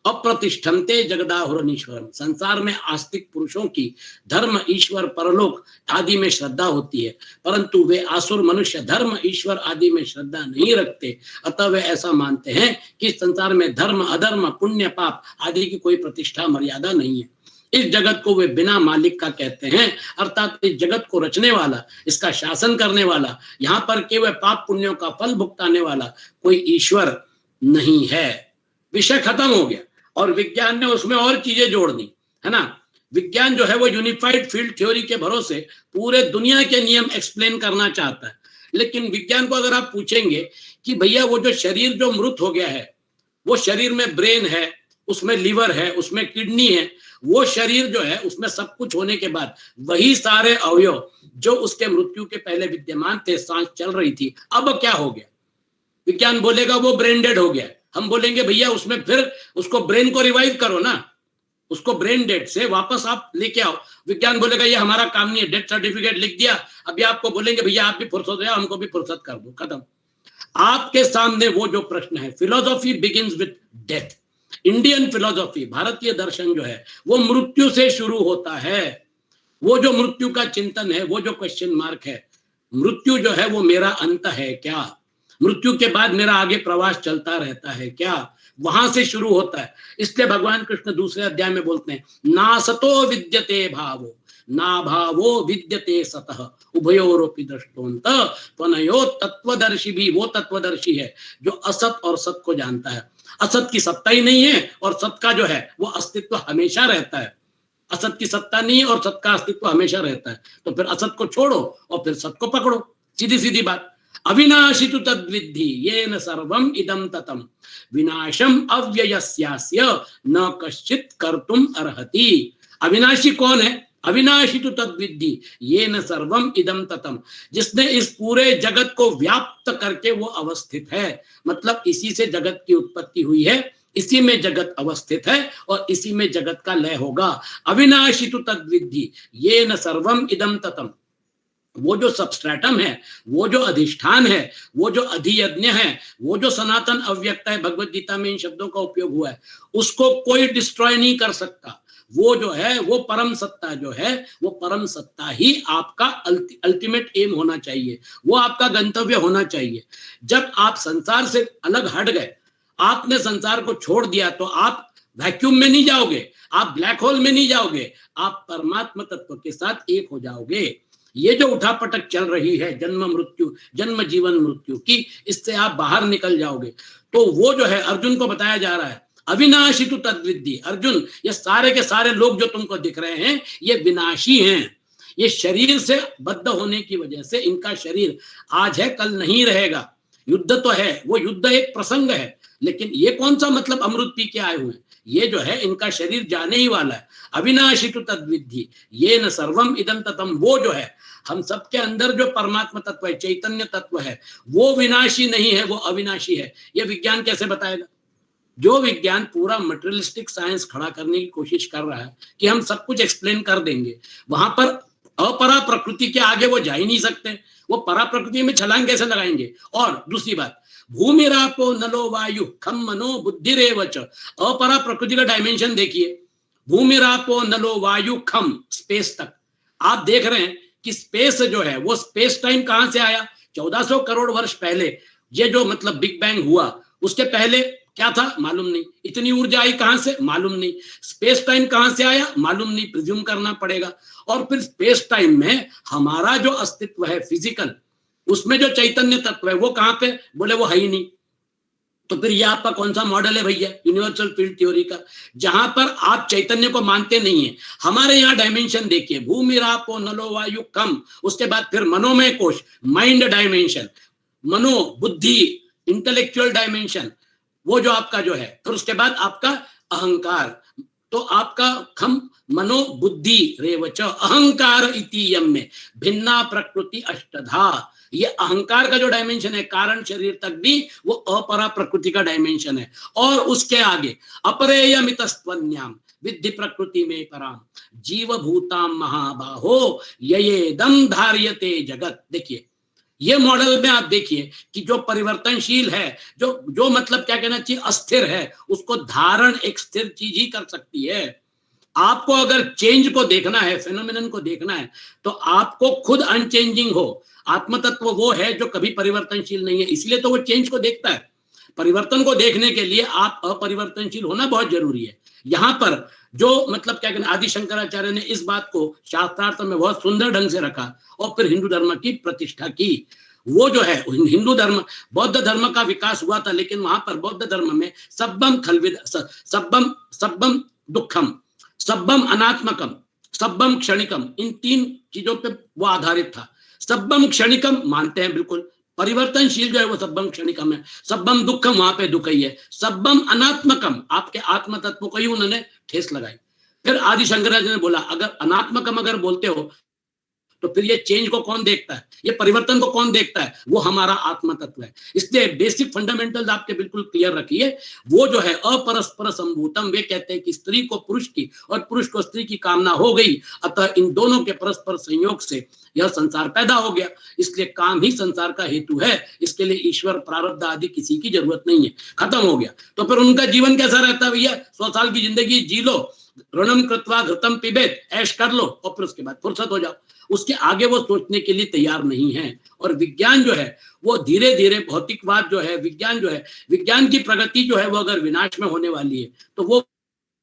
अप्रतिष्ठन्ते जगदाहुरनीश्वरम, संसार में आस्तिक पुरुषों की धर्म ईश्वर परलोक आदि में श्रद्धा होती है, परंतु वे आसुर मनुष्य धर्म ईश्वर आदि में श्रद्धा नहीं रखते। अतः वे ऐसा मानते हैं कि संसार में धर्म अधर्म पुण्य पाप आदि की कोई प्रतिष्ठा मर्यादा नहीं है। इस जगत को वे बिना मालिक का कहते हैं, अर्थात इस जगत को रचने वाला, इसका शासन करने वाला, यहाँ पर केवल पाप पुण्यों का फल भुगताने वाला कोई ईश्वर नहीं है। विषय खत्म हो गया, और विज्ञान ने उसमें और चीजें जोड़ दी, है ना। विज्ञान जो है वो यूनिफाइड फील्ड थ्योरी के भरोसे पूरे दुनिया के नियम एक्सप्लेन करना चाहता है। लेकिन विज्ञान को अगर आप पूछेंगे कि भैया वो जो शरीर जो मृत हो गया है, वो शरीर में ब्रेन है, उसमें लीवर है, उसमें किडनी है, वो शरीर जो है उसमें सब कुछ होने के बाद वही सारे अवयव जो उसके मृत्यु के पहले विद्यमान थे, सांस चल रही थी, अब क्या हो गया। विज्ञान बोलेगा वो ब्रेन डेड हो गया, हम बोलेंगे भैया उसमें फिर उसको ब्रेन को रिवाइव करो ना, उसको ब्रेन डेड से वापस आप लेके आओ। विज्ञान बोलेगा ये हमारा काम नहीं है, डेथ सर्टिफिकेट लिख दिया, अभी आपको बोलेंगे भैया आप भी फुर्सत हो जाओ, हमको भी फुर्सत कर दो, खत्म। आपके सामने वो जो प्रश्न है, philosophy begins with death. Indian philosophy, भारतीय दर्शन जो है वो मृत्यु से शुरू होता है। वो जो मृत्यु का चिंतन है, वो जो क्वेश्चन मार्क है, मृत्यु जो है वो मेरा अंत है क्या, मृत्यु के बाद मेरा आगे प्रवास चलता रहता है क्या, वहां से शुरू होता है। इसलिए भगवान कृष्ण दूसरे अध्याय में बोलते हैं, ना सतो विद्यते भावो ना भावो विद्यते सतः उभयोरपि दृष्टोंत त्वनयो तत्वदर्शी। भी वो तत्वदर्शी है जो असत और सत को जानता है। असत की सत्ता ही नहीं है और सत का जो है वो अस्तित्व हमेशा रहता है। असत की सत्ता नहीं है और सत का अस्तित्व हमेशा रहता है। तो फिर असत को छोड़ो और फिर सत को पकड़ो, सीधी सीधी बात। अविनाशी तु तद्विद्धि येन सर्वम इदम ततम विनाशम अव्ययस्यास्य न कश्चित कर्तुम अर्हति। अविनाशी कौन है? अविनाशी तु तद्विद्धि येन सर्वम इदम ततम, जिसने इस पूरे जगत को व्याप्त करके वो अवस्थित है। मतलब इसी से जगत की उत्पत्ति हुई है, इसी में जगत अवस्थित है और इसी में जगत का लय होगा। अविनाशी तु तद्विद्धि येन सर्वम इदम ततम, वो जो सबस्ट्रेटम है, वो जो अधिष्ठान है, वो जो अधियज्ञ है, वो जो सनातन अव्यक्त है, भगवत गीता में इन शब्दों का उपयोग हुआ है, उसको कोई डिस्ट्रॉय नहीं कर सकता। वो जो है, वो परम सत्ता जो है, वो परम सत्ता ही आपका अल्टीमेट एम होना चाहिए, वो आपका गंतव्य होना चाहिए। जब आप संसार से अलग हट गए, आपने संसार को छोड़ दिया, तो आप वैक्यूम में नहीं जाओगे, आप ब्लैक होल में नहीं जाओगे, आप परमात्मा तत्व के साथ एक हो जाओगे। ये जो उठापटक चल रही है जन्म मृत्यु, जन्म जीवन मृत्यु की, इससे आप बाहर निकल जाओगे। तो वो जो है अर्जुन को बताया जा रहा है, अविनाशी तु तद्विद्धि। अर्जुन, ये सारे के सारे लोग जो तुमको दिख रहे हैं, ये विनाशी हैं। ये शरीर से बद्ध होने की वजह से इनका शरीर आज है कल नहीं रहेगा। युद्ध तो है, वो युद्ध एक प्रसंग है, लेकिन ये कौन सा मतलब अमृत पी के आए हुए हैं? ये जो है इनका शरीर जाने ही वाला है। अविनाशी तु तद्विद्धि येन सर्वम इदं ततम, वो जो है हम सबके अंदर जो परमात्मा तत्व है, चैतन्य तत्व है, वो विनाशी नहीं है, वो अविनाशी है। ये विज्ञान कैसे बताएगा? जो विज्ञान पूरा मटेरियलिस्टिक साइंस खड़ा करने की कोशिश कर रहा है कि हम सब कुछ एक्सप्लेन कर देंगे, वहां पर अपरा प्रकृति के आगे वो जा ही नहीं सकते। वो परा प्रकृति में छलांग कैसे लगाएंगे? और दूसरी बात, भूमिरापो नलो वायु खम मनो बुद्धिरेव च, अपरा प्रकृति का डायमेंशन देखिए। भूमिरापो नलो वायु खम, स्पेस तक आप देख रहे हैं कि स्पेस जो है वो स्पेस टाइम कहां से आया? 1400 करोड़ वर्ष पहले ये जो मतलब बिग बैंग हुआ, उसके पहले क्या था? मालूम नहीं। इतनी ऊर्जा आई कहां से? मालूम नहीं। स्पेस टाइम कहां से आया? मालूम नहीं, प्रिज्यूम करना पड़ेगा। और फिर स्पेस टाइम में हमारा जो अस्तित्व है फिजिकल, उसमें जो चैतन्य तत्व है वो कहां पे? बोले वो है ही नहीं। तो फिर ये आपका कौन सा मॉडल है भैया? यूनिवर्सल फील्ड थ्योरी का, जहां पर आप चैतन्य को मानते नहीं है। हमारे यहाँ डायमेंशन देखिए, भूमि रापो नलो वायु कम, उसके बाद फिर मनोमय कोश, माइंड डायमेंशन, मनो बुद्धि, इंटेलेक्चुअल डायमेंशन, वो जो आपका जो है, फिर उसके बाद आपका अहंकार। तो आपका खम मनो बुद्धि रेवच अहंकार इति यम में भिन्ना प्रकृति अष्टधा, ये अहंकार का जो डायमेंशन है, कारण शरीर तक भी वो अपरा प्रकृति का डायमेंशन है। और उसके आगे अपरेयमितस्त्वन्याम विद्धि प्रकृति में पराम जीव भूताम महाबाहो ययेदम धार्यते जगत। देखिए ये मॉडल में आप देखिए कि जो परिवर्तनशील है, जो मतलब क्या कहना चाहिए, अस्थिर है, उसको धारण एक स्थिर चीज ही कर सकती है। आपको अगर चेंज को देखना है, फेनोमेनन को देखना है, तो आपको खुद अनचेंजिंग हो। आत्मतत्व वो है जो कभी परिवर्तनशील नहीं है, इसलिए तो वो चेंज को देखता है। परिवर्तन को देखने के लिए आप अपरिवर्तनशील होना बहुत जरूरी है। यहाँ पर जो मतलब क्या कहना, आदि शंकराचार्य ने इस बात को शास्त्रार्थ में बहुत सुंदर ढंग से रखा और फिर हिंदू धर्म की प्रतिष्ठा की। वो जो है हिंदू धर्म, बौद्ध धर्म का विकास हुआ था, लेकिन वहां पर बौद्ध धर्म में सब्बम खलविद, सब्बम दुखम, सब्बम अनात्मकम, सब्बम क्षणिकम, इन तीन चीजों पे वो आधारित था। सब्बम क्षणिकम मानते हैं बिल्कुल, परिवर्तनशील जो है वो सब्बम क्षणिकम है। सब्बम दुखम, वहां पे दुख ही है। सब्बम अनात्मकम, आपके आत्म तत्व को ही उन्होंने ठेस लगाई। फिर आदि शंकराचार्य ने बोला अगर अनात्मकम अगर बोलते हो तो फिर ये चेंज को कौन देखता है, ये परिवर्तन को कौन देखता है? वो हमारा आत्मा तत्व है। इसलिए बेसिक फंडामेंटल्स आपके बिल्कुल क्लियर रखिए। वो जो है अपरस्पर संभूतम, वे कहते हैं कि स्त्री को पुरुष की और पुरुष को स्त्री की कामना हो गई, अतः इन दोनों के परस्पर संयोग से यह संसार पैदा हो गया। इसलिए काम ही संसार का हेतु है, इसके लिए ईश्वर प्रारब्ध आदि किसी की जरूरत नहीं है, खत्म हो गया। तो फिर उनका जीवन कैसा रहता है भैया? 100 साल की जिंदगी जी लो, ऋणम कृत्वा घृतम पिबेत, ऐश कर लो और फिर उसके बाद फुर्सत हो जाओ। उसके आगे वो सोचने के लिए तैयार नहीं है। और विज्ञान जो है वो धीरे धीरे, भौतिकवाद जो है, विज्ञान जो है, विज्ञान की प्रगति जो है वो अगर विनाश में होने वाली है तो वो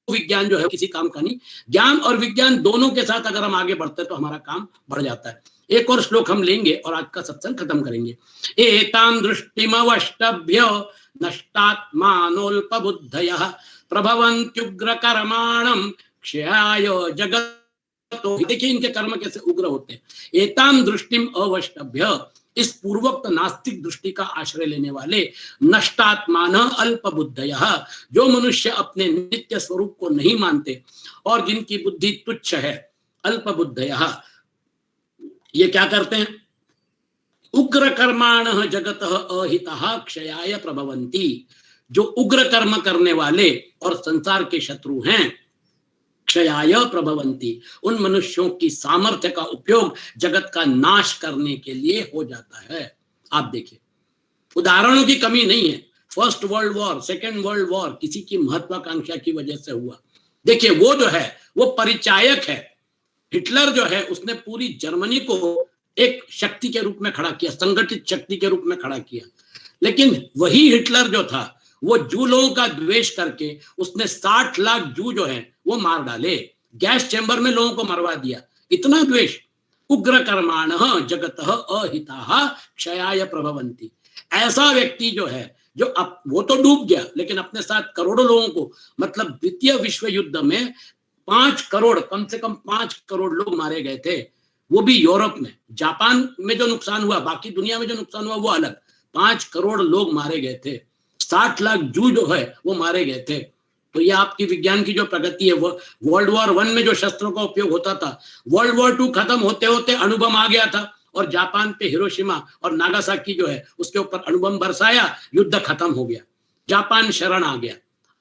विज्ञान जो है किसी काम का नहीं। ज्ञान और विज्ञान दोनों के साथ अगर हम आगे बढ़ते हैं तो हमारा काम बढ़ जाता है। एक और श्लोक हम लेंगे और आज का सत्संग खत्म करेंगे। एतां दृष्टिमवष्टभ्य नष्टात्मानोल्पबुद्धयः प्रभवन्त्युग्र कर्माणं क्षयाय जगतो। देखिए इनके कर्म कैसे उग्र होते हैं। एतां दृष्टिम अवष्टभ्य, इस पूर्वोक्त नास्तिक दृष्टि का आश्रय लेने वाले, नष्टात्मान अल्पबुद्धयः, जो मनुष्य अपने नित्य स्वरूप को नहीं मानते और जिनकी बुद्धि तुच्छ है, अल्पबुद्धयः, ये क्या करते हैं? उग्र कर्माणः जगतः अहितः क्षयाय प्रभवन्ति, जो उग्र कर्म करने वाले और संसार के शत्रु हैं, क्षयाय प्रभवन्ति, उन मनुष्यों की सामर्थ्य का उपयोग जगत का नाश करने के लिए हो जाता है। आप देखिए, उदाहरणों की कमी नहीं है। First world war, second world war किसी की महत्वाकांक्षा की वजह से हुआ। देखिए वो जो है वो परिचायक है। हिटलर जो है उसने पूरी जर्मनी को एक शक्ति के रूप में खड़ा किया, संगठित शक्ति के रूप में खड़ा किया। लेकिन वही हिटलर जो था वो जू लोगों का द्वेष करके उसने 60 लाख जू जो है वो मार डाले, गैस चैम्बर में लोगों को मरवा दिया। इतना द्वेष। उग्र कर्माणः जगतः अहिताः क्षयाय प्रभवन्ति, ऐसा व्यक्ति जो है, जो वो तो डूब गया लेकिन अपने साथ करोड़ों लोगों को, मतलब द्वितीय विश्व युद्ध में 5 करोड़, कम से कम 5 करोड़ लोग मारे गए थे, वो भी यूरोप में। जापान में जो नुकसान हुआ, बाकी दुनिया में जो नुकसान हुआ वो अलग। 5 करोड़ लोग मारे गए थे, 60 लाख जू जो है वो मारे गए थे। तो ये आपकी विज्ञान की जो प्रगति है, वो वर्ल्ड वॉर 1 में जो शस्त्रों का उपयोग होता था, वर्ल्ड वॉर 2 खत्म होते होते अणुबम आ गया था और जापान पे हिरोशिमा और नागासाकी जो है उसके ऊपर अणुबम बरसाया, युद्ध खत्म हो गया, जापान शरण आ गया।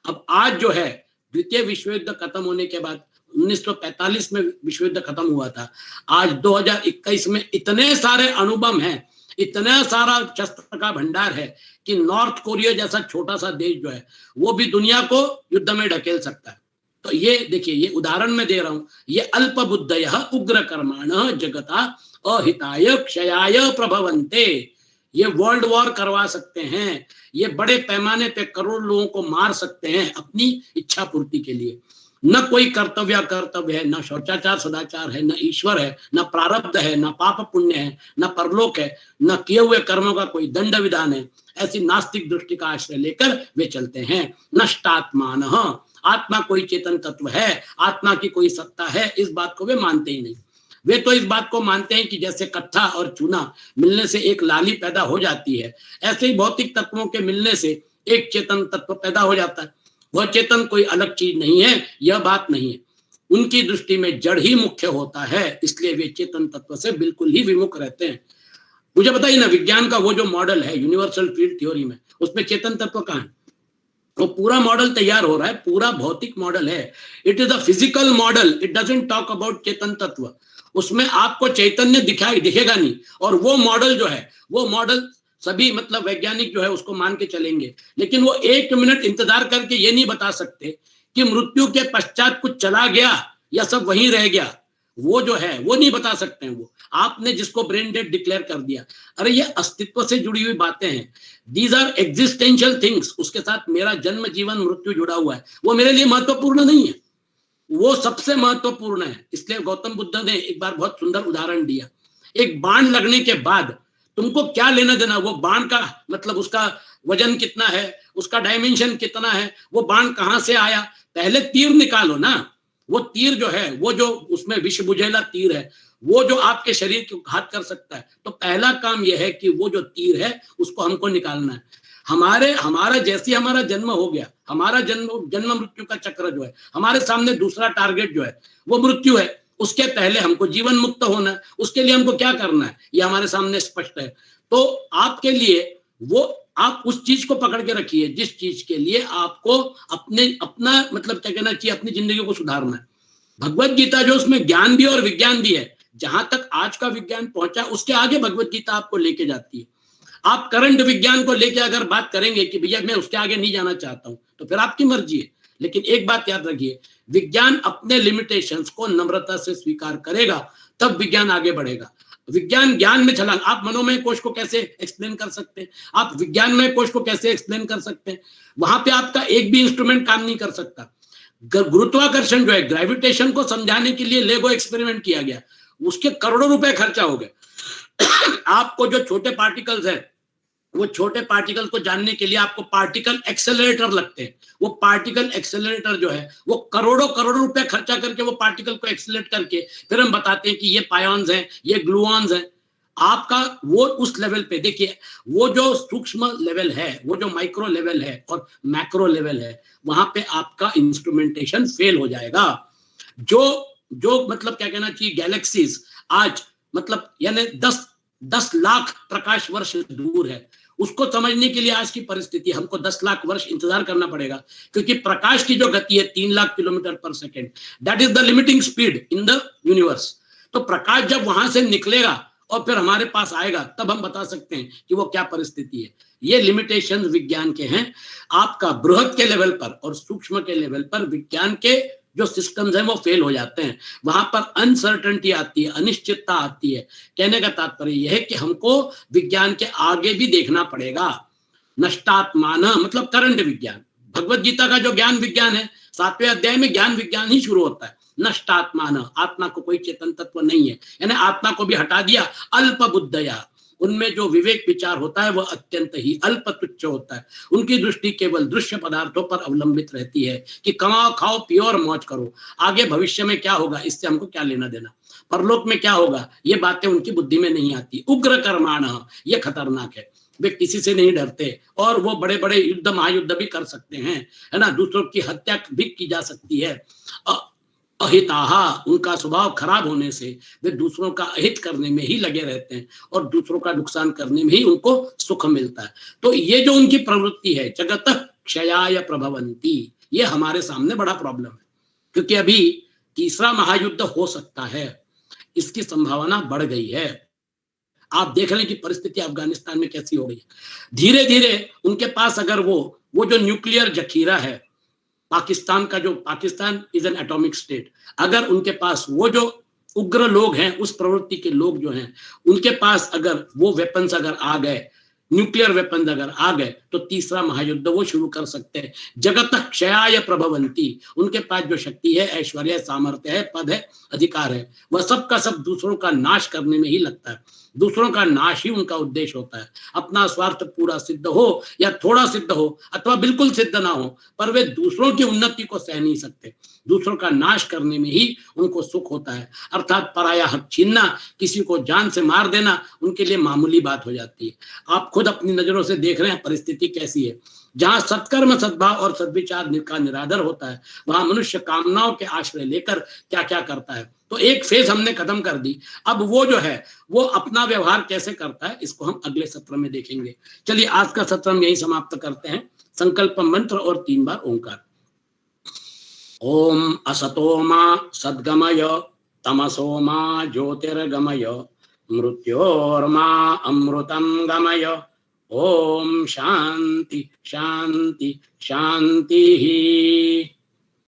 अब आज जो है द्वितीय विश्व युद्ध खत्म होने के बाद 1945 में विश्व युद्ध खत्म हुआ था, आज 2021 में इतने सारे अणुबम हैं, इतना सारा शस्त्र का भंडार है कि नॉर्थ कोरिया जैसा छोटा सा देश जो है वो भी दुनिया को युद्ध में ढकेल सकता है। तो ये देखिए, ये उदाहरण मैं दे रहा हूं। ये अल्पबुद्धयः उग्र कर्माणः जगता अहिताय क्षयाय प्रभवन्ते, ये वर्ल्ड वॉर करवा सकते हैं, ये बड़े पैमाने पे करोड़ लोगों को मार सकते हैं अपनी इच्छा पूर्ति के लिए। न कोई कर्तव्य है, न शौचाचार सदाचार है, न ईश्वर है, न प्रारब्ध है, न पाप पुण्य है, न परलोक है, न किए हुए कर्मों का कोई दंड विधान है। ऐसी नास्तिक दृष्टि का आश्रय लेकर वे चलते हैं। नष्टात्मानः, आत्मा कोई चेतन तत्व है, आत्मा की कोई सत्ता है, इस बात को वे मानते ही नहीं। वे तो इस बात को मानते हैं कि जैसे कत्था और चूना मिलने से एक लाली पैदा हो जाती है, ऐसे ही भौतिक तत्वों के मिलने से एक चेतन तत्व पैदा हो जाता है। वह चेतन कोई अलग चीज नहीं है, यह बात नहीं है। उनकी दृष्टि में जड़ ही मुख्य होता है, इसलिए वे चेतन तत्व से बिल्कुल ही विमुख रहते हैं। मुझे बताइए ना, विज्ञान का वो जो मॉडल है यूनिवर्सल फील्ड थ्योरी में, उसमें चेतन तत्व कहाँ है? वो पूरा मॉडल तैयार हो रहा है, पूरा भौतिक मॉडल है। It is a physical model, it doesn't talk about चेतन तत्व। उसमें आपको चैतन्य दिखेगा नहीं। और वो मॉडल जो है, वो मॉडल सभी मतलब वैज्ञानिक जो है उसको मान के चलेंगे, लेकिन वो 1 मिनट इंतजार करके ये नहीं बता सकते कि मृत्यु के पश्चात कुछ चला गया या सब वहीं रह गया। वो जो है वो नहीं बता सकते हैं। वो आपने जिसको ब्रेन डेड डिक्लेयर कर दिया, अरे ये अस्तित्व से जुड़ी हुई बातें हैं, दीज आर एग्जिस्टेंशियल थिंग्स। उसके साथ मेरा जन्म जीवन मृत्यु जुड़ा हुआ है, वो मेरे लिए महत्वपूर्ण नहीं है, वो सबसे महत्वपूर्ण है। इसलिए गौतम बुद्ध ने एक बार बहुत सुंदर उदाहरण दिया। एक बाण लगने के बाद तुमको क्या लेना देना, वो बाण का मतलब उसका वजन कितना है, उसका डायमेंशन कितना है, वो बाण कहां से आया, पहले तीर निकालो ना। वो तीर जो है, वो जो उसमें विष बुझेला तीर है, वो जो आपके शरीर को घात कर सकता है, तो पहला काम यह है कि वो जो तीर है उसको हमको निकालना है। हमारा जैसे हमारा जन्म हो गया, हमारा जन्म मृत्यु का चक्र जो है, हमारे सामने दूसरा टारगेट जो है वो मृत्यु है। उसके पहले हमको जीवन मुक्त होना है। उसके लिए हमको क्या करना है ये हमारे सामने स्पष्ट है। तो आपके लिए वो, आप उस चीज को पकड़ के रखिए जिस चीज के लिए आपको अपना मतलब क्या कहना चाहिए, अपनी जिंदगी को सुधारना है। भगवत गीता जो, उसमें ज्ञान भी और विज्ञान भी है। जहां तक आज का विज्ञान पहुंचा उसके आगे भगवत गीता आपको लेके जाती है। आप करंट विज्ञान को लेके अगर बात करेंगे कि भैया मैं उसके आगे नहीं जाना चाहता हूं, तो फिर आपकी मर्जी है। लेकिन एक बात याद रखिए, विज्ञान अपने लिमिटेशंस को नम्रता से स्वीकार करेगा, तब विज्ञान आगे बढ़ेगा। विज्ञान ज्ञान में छलांग, आप मनोमय कोश को कैसे एक्सप्लेन कर सकते हैं, आप विज्ञानमय कोश को कैसे एक्सप्लेन कर सकते हैं? वहां पे आपका एक भी इंस्ट्रूमेंट काम नहीं कर सकता। गुरुत्वाकर्षण जो है, ग्रेविटेशन को समझाने के लिए लेगो एक्सपेरिमेंट किया गया, उसके करोड़ों रुपए खर्चा हो गए। आपको जो छोटे पार्टिकल्स है, वो छोटे पार्टिकल को जानने के लिए आपको पार्टिकल एक्सेलरेटर लगते हैं। वो पार्टिकल एक्सेलरेटर जो है, वो करोड़ों करोड़ों रुपए खर्चा करके वो पार्टिकल को एक्सेलरेट करके फिर हम बताते हैं कि ये पायॉन्स हैं, ये ग्लूऑन्स हैं। आपका वो उस लेवल पे देखिए, वो जो सूक्ष्म लेवल है, वो जो माइक्रो लेवल है और मैक्रो लेवल है, वहां पे आपका इंस्ट्रूमेंटेशन फेल हो जाएगा। जो जो मतलब क्या कहना चाहिए, गैलेक्सीज आज मतलब यानी 10 लाख प्रकाश वर्ष दूर है, उसको समझने के लिए आज की परिस्थिति हमको 10 लाख वर्ष इंतजार करना पड़ेगा, क्योंकि प्रकाश की जो गति है 3 लाख किलोमीटर पर second, that is the limiting speed in the universe. तो प्रकाश जब वहां से निकलेगा और फिर हमारे पास आएगा, तब हम बता सकते हैं कि वो क्या परिस्थिति है। ये लिमिटेशन विज्ञान के हैं। आपका बृहद के लेवल पर और सूक्ष्म के लेवल पर विज्ञान के जो सिस्टम्स हैं वो फेल हो जाते हैं। वहां पर अनसर्टेनिटी आती है, अनिश्चितता आती है। कहने का तात्पर्य यह है कि हमको विज्ञान के आगे भी देखना पड़ेगा। नष्टात्मान मतलब करंट विज्ञान, भगवत गीता का जो ज्ञान विज्ञान है, 7वें अध्याय में ज्ञान विज्ञान ही शुरू होता है। नष्टात्मान, आत्मा को कोई चेतन तत्व नहीं है, यानी आत्मा को भी हटा दिया। अल्प बुद्धया, उनमें जो विवेक विचार होता है वह अत्यंत ही अल्प तुच्छ होता है। उनकी दृष्टि केवल दृश्य पदार्थों पर अवलंबित रहती है कि कमाओ, खाओ, पियो और मौज करो। आगे भविष्य में क्या होगा इससे हमको क्या लेना देना, परलोक में क्या होगा, ये बातें उनकी बुद्धि में नहीं आती। उग्र कर्माण, ये खतरनाक है। वे किसी से नहीं डरते और वो बड़े बड़े युद्ध महायुद्ध भी कर सकते हैं, है ना, दूसरों की हत्या भी की जा सकती है। अहिताहा, उनका स्वभाव खराब होने से वे दूसरों का अहित करने में ही लगे रहते हैं और दूसरों का नुकसान करने में ही उनको सुख मिलता है। तो ये जो उनकी प्रवृत्ति है, जगत क्षयाय प्रभवंती, ये हमारे सामने बड़ा प्रॉब्लम है, क्योंकि अभी तीसरा महायुद्ध हो सकता है, इसकी संभावना बढ़ गई है। आप देख रहे हैं कि परिस्थिति अफगानिस्तान में कैसी हो गई है। धीरे धीरे उनके पास अगर वो जो न्यूक्लियर जखीरा है पाकिस्तान का, जो Pakistan is an atomic state, अगर उनके पास वो जो उग्र लोग हैं, उस प्रवृत्ति के लोग जो हैं, उनके पास अगर वो वेपन्स अगर आ गए, न्यूक्लियर वेपन्स अगर आ गए, तो तीसरा महायुद्ध वो शुरू कर सकते हैं। जगत क्षयाय प्रभवंती, उनके पास जो शक्ति है, ऐश्वर्य, सामर्थ्य है, पद है, अधिकार है, वह सब का सब दूसरों का नाश करने में ही लगता है। दूसरों का नाश ही उनका उद्देश्य होता है। अपना स्वार्थ पूरा सिद्ध हो या थोड़ा सिद्ध हो अथवा बिल्कुल सिद्ध ना हो, पर वे दूसरों की उन्नति को सह नहीं सकते। दूसरों का नाश करने में ही उनको सुख होता है। अर्थात पराया हक छीनना, किसी को जान से मार देना उनके लिए मामूली बात हो जाती है। आप खुद अपनी नजरों से देख रहे हैं परिस्थिति कैसी है। जहां सत्कर्म, सद्भाव और सद्विचार का निरादर होता है, वहां मनुष्य कामनाओं के आश्रय लेकर क्या क्या करता है। तो एक फेज हमने खत्म कर दी, अब वो जो है वो अपना व्यवहार कैसे करता है, इसको हम अगले सत्र में देखेंगे। चलिए आज का सत्र हम यही समाप्त करते हैं। संकल्प मंत्र और 3 बार ओंकार। ओम असतो मा सद्गमय, तमसो मा ज्योतिर्गमय, मृत्योर्मा अमृतं गमय। ओम शांति शांति शांति।